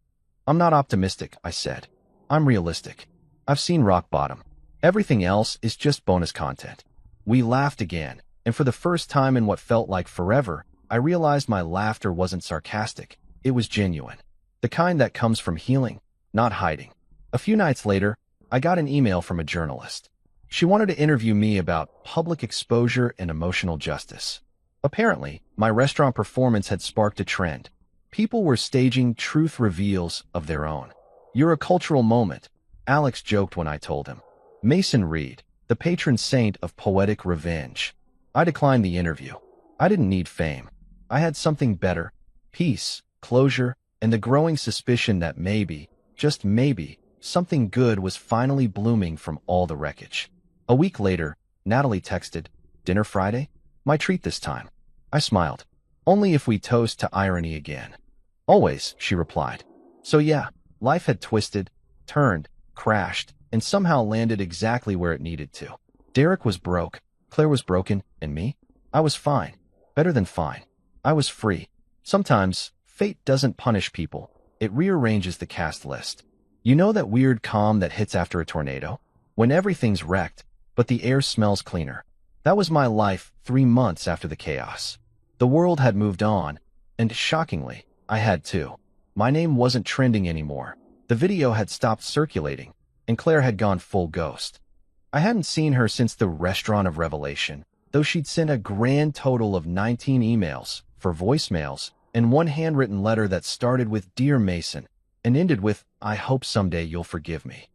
"I'm not optimistic," I said. "I'm realistic. I've seen rock bottom. Everything else is just bonus content." We laughed again, and for the first time in what felt like forever, I realized my laughter wasn't sarcastic. It was genuine. The kind that comes from healing, not hiding. A few nights later, I got an email from a journalist. She wanted to interview me about public exposure and emotional justice. Apparently, my restaurant performance had sparked a trend. People were staging truth reveals of their own. "You're a cultural moment," Alex joked when I told him. Mason Reed, the patron saint of poetic revenge. I declined the interview. I didn't need fame. I had something better: peace, closure, and the growing suspicion that maybe, just maybe, something good was finally blooming from all the wreckage. A week later, Natalie texted, "Dinner Friday? My treat this time." I smiled. "Only if we toast to irony again." "Always," she replied. So yeah, life had twisted, turned, crashed, and somehow landed exactly where it needed to. Derek was broke, Claire was broken, and me? I was fine. Better than fine. I was free. Sometimes, fate doesn't punish people. It rearranges the cast list. You know that weird calm that hits after a tornado? When everything's wrecked, but the air smells cleaner. That was my life 3 months after the chaos. The world had moved on, and shockingly, I had too. My name wasn't trending anymore. The video had stopped circulating, and Claire had gone full ghost. I hadn't seen her since the Restaurant of Revelation, though she'd sent a grand total of 19 emails, 4 voicemails, and 1 handwritten letter that started with "Dear Mason" and ended with "I hope someday you'll forgive me."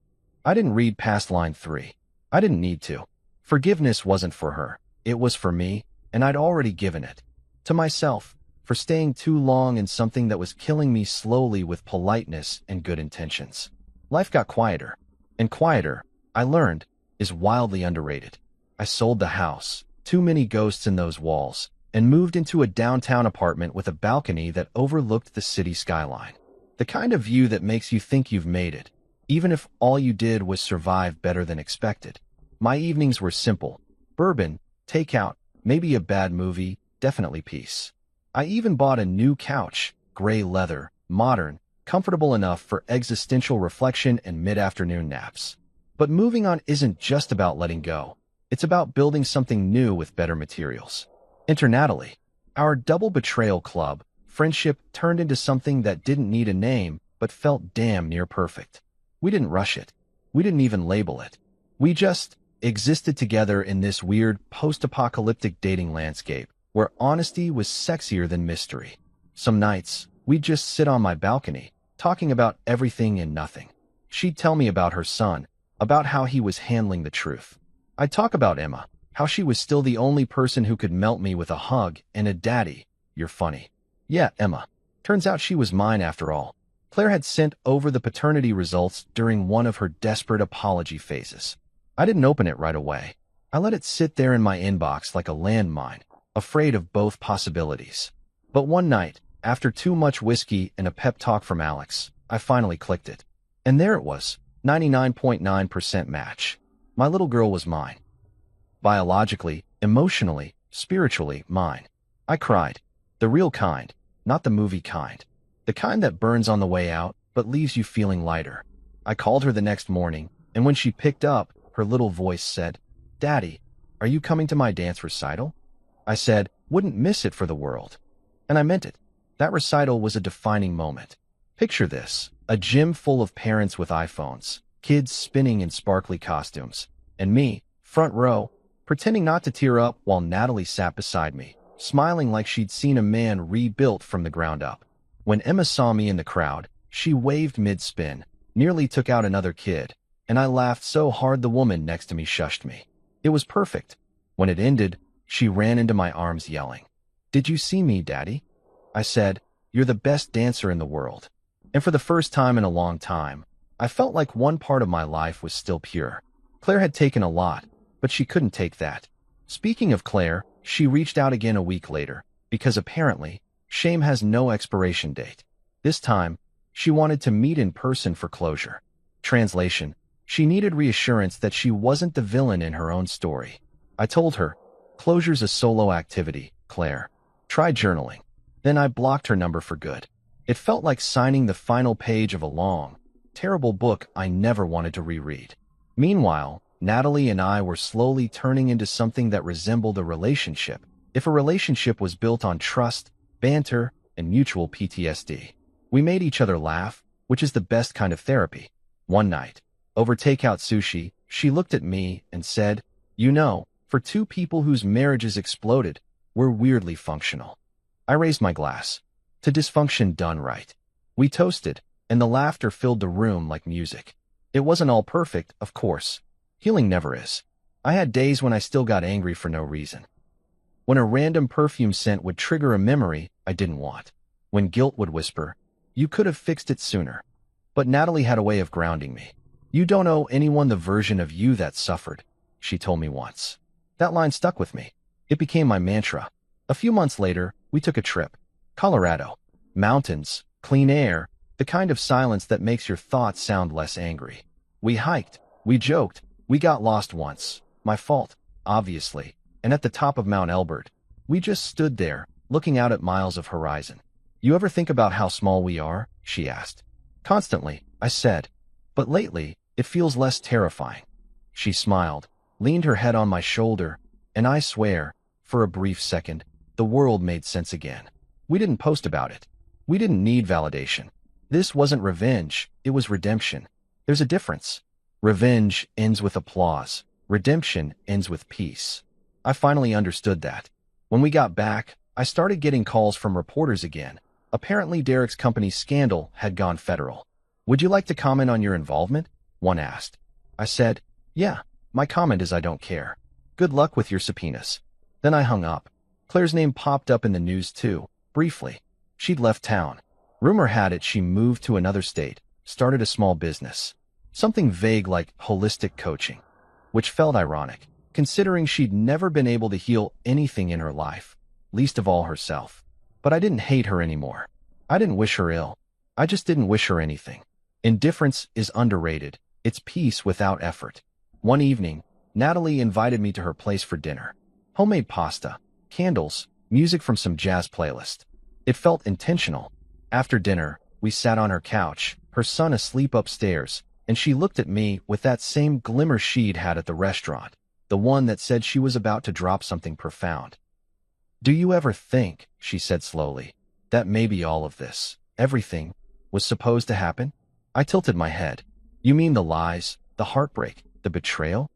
I didn't read past line 3. I didn't need to. Forgiveness wasn't for her. It was for me, and I'd already given it. To myself, for staying too long in something that was killing me slowly with politeness and good intentions. Life got quieter, and quieter, I learned, is wildly underrated. I sold the house, too many ghosts in those walls, and moved into a downtown apartment with a balcony that overlooked the city skyline. The kind of view that makes you think you've made it, even if all you did was survive better than expected. My evenings were simple: bourbon, takeout, maybe a bad movie, definitely peace. I even bought a new couch, gray leather, modern, comfortable enough for existential reflection and mid-afternoon naps. But moving on isn't just about letting go. It's about building something new with better materials. Enter Natalie. Our double betrayal club, friendship turned into something that didn't need a name, but felt damn near perfect. We didn't rush it. We didn't even label it. We just existed together in this weird post-apocalyptic dating landscape, where honesty was sexier than mystery. Some nights, we'd just sit on my balcony, talking about everything and nothing. She'd tell me about her son, about how he was handling the truth. I'd talk about Emma, how she was still the only person who could melt me with a hug and a "Daddy, you're funny." Yeah, Emma. Turns out she was mine after all. Claire had sent over the paternity results during one of her desperate apology phases. I didn't open it right away. I let it sit there in my inbox like a landmine, afraid of both possibilities. But one night, after too much whiskey and a pep talk from Alex, I finally clicked it. And there it was, 99.9% match. My little girl was mine. Biologically, emotionally, spiritually, mine. I cried. The real kind, not the movie kind. The kind that burns on the way out, but leaves you feeling lighter. I called her the next morning, and when she picked up, her little voice said, "Daddy, are you coming to my dance recital?" I said, "Wouldn't miss it for the world." And I meant it. That recital was a defining moment. Picture this, a gym full of parents with iPhones, kids spinning in sparkly costumes, and me, front row, pretending not to tear up while Natalie sat beside me, smiling like she'd seen a man rebuilt from the ground up. When Emma saw me in the crowd, she waved mid-spin, nearly took out another kid, and I laughed so hard the woman next to me shushed me. It was perfect. When it ended, she ran into my arms yelling, "Did you see me, Daddy?" I said, "You're the best dancer in the world." And for the first time in a long time, I felt like one part of my life was still pure. Claire had taken a lot, but she couldn't take that. Speaking of Claire, she reached out again a week later, because apparently, shame has no expiration date. This time, she wanted to meet in person for closure. Translation: she needed reassurance that she wasn't the villain in her own story. I told her, "Closure's a solo activity, Claire. Try journaling." Then I blocked her number for good. It felt like signing the final page of a long, terrible book I never wanted to reread. Meanwhile, Natalie and I were slowly turning into something that resembled a relationship, if a relationship was built on trust, banter, and mutual PTSD. We made each other laugh, which is the best kind of therapy. One night, over takeout sushi, she looked at me and said, "You know, for two people whose marriages exploded, we're weirdly functional." I raised my glass. To dysfunction done right. We toasted, and the laughter filled the room like music. It wasn't all perfect, of course. Healing never is. I had days when I still got angry for no reason. When a random perfume scent would trigger a memory I didn't want. When guilt would whisper, "You could have fixed it sooner." But Natalie had a way of grounding me. "You don't owe anyone the version of you that suffered," she told me once. That line stuck with me. It became my mantra. A few months later, we took a trip. Colorado. Mountains, clean air, the kind of silence that makes your thoughts sound less angry. We hiked, we joked, we got lost once. My fault, obviously. And at the top of Mount Elbert, we just stood there, looking out at miles of horizon. "You ever think about how small we are?" she asked. "Constantly," I said. "But lately, it feels less terrifying." She smiled, leaned her head on my shoulder, and I swear, for a brief second, the world made sense again. We didn't post about it. We didn't need validation. This wasn't revenge, it was redemption. There's a difference. Revenge ends with applause. Redemption ends with peace. I finally understood that. When we got back, I started getting calls from reporters again. Apparently Derek's company's scandal had gone federal. "Would you like to comment on your involvement?" one asked. I said, "Yeah, my comment is I don't care. Good luck with your subpoenas." Then I hung up. Claire's name popped up in the news too, briefly. She'd left town. Rumor had it she moved to another state, started a small business. Something vague like holistic coaching, which felt ironic, considering she'd never been able to heal anything in her life, least of all herself. But I didn't hate her anymore. I didn't wish her ill. I just didn't wish her anything. Indifference is underrated. It's peace without effort. One evening, Natalie invited me to her place for dinner. Homemade pasta, candles, music from some jazz playlist. It felt intentional. After dinner, we sat on her couch, her son asleep upstairs, and she looked at me with that same glimmer she'd had at the restaurant, the one that said she was about to drop something profound. "Do you ever think," she said slowly, "that maybe all of this, everything, was supposed to happen?" I tilted my head. "You mean the lies, the heartbreak, the betrayal?"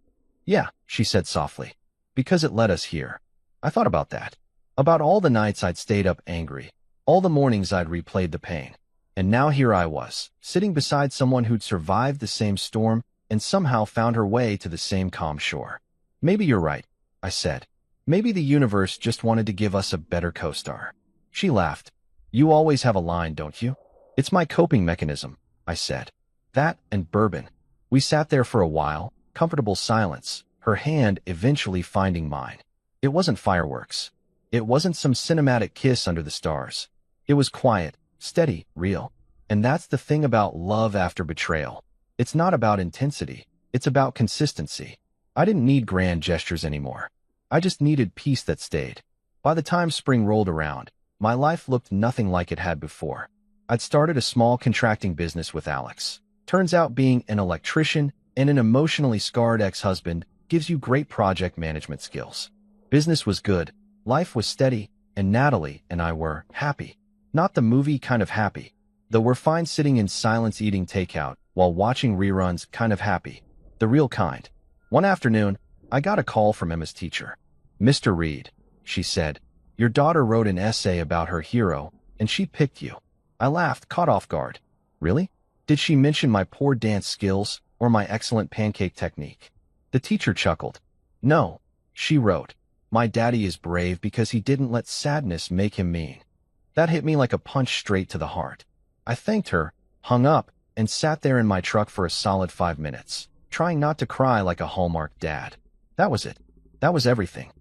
"Yeah," she said softly, "because it led us here." I thought about that. About all the nights I'd stayed up angry, all the mornings I'd replayed the pain. And now here I was, sitting beside someone who'd survived the same storm and somehow found her way to the same calm shore. "Maybe you're right," I said. "Maybe the universe just wanted to give us a better co-star." She laughed. "You always have a line, don't you?" "It's my coping mechanism," I said. "That and bourbon." We sat there for a while, comfortable silence, her hand eventually finding mine. It wasn't fireworks. It wasn't some cinematic kiss under the stars. It was quiet, steady, real. And that's the thing about love after betrayal. It's not about intensity. It's about consistency. I didn't need grand gestures anymore. I just needed peace that stayed. By the time spring rolled around, my life looked nothing like it had before. I'd started a small contracting business with Alex. Turns out being an electrician and an emotionally scarred ex-husband gives you great project management skills. Business was good, life was steady, and Natalie and I were happy. Not the movie kind of happy, though we're fine sitting in silence eating takeout while watching reruns kind of happy. The real kind. One afternoon, I got a call from Emma's teacher. "Mr. Reed," she said, "your daughter wrote an essay about her hero, and she picked you." I laughed, caught off guard. Really? Did she mention my poor dance skills or my excellent pancake technique? The teacher chuckled. "No," she wrote, "my daddy is brave because he didn't let sadness make him mean." That hit me like a punch straight to the heart. I thanked her, hung up, and sat there in my truck for a solid 5 minutes, trying not to cry like a Hallmark dad. That was it. That was everything.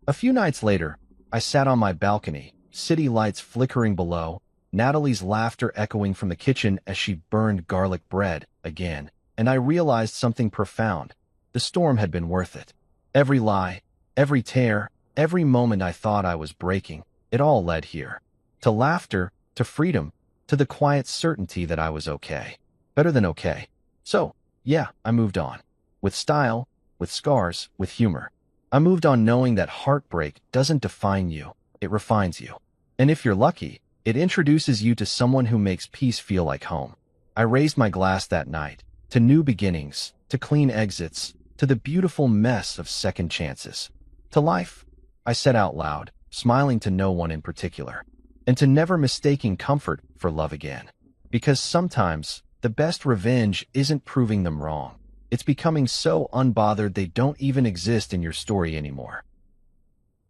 A few nights later, I sat on my balcony, city lights flickering below, Natalie's laughter echoing from the kitchen as she burned garlic bread again, and I realized something profound. The storm had been worth it. Every lie, every tear, every moment I thought I was breaking, it all led here. To laughter, to freedom, to the quiet certainty that I was okay. Better than okay. So, yeah, I moved on. With style, with scars, with humor. I moved on knowing that heartbreak doesn't define you, it refines you. And if you're lucky, it introduces you to someone who makes peace feel like home. I raised my glass that night, to new beginnings, to clean exits, to the beautiful mess of second chances. To life, I said out loud, smiling to no one in particular. And to never mistaking comfort for love again. Because sometimes, the best revenge isn't proving them wrong. It's becoming so unbothered they don't even exist in your story anymore.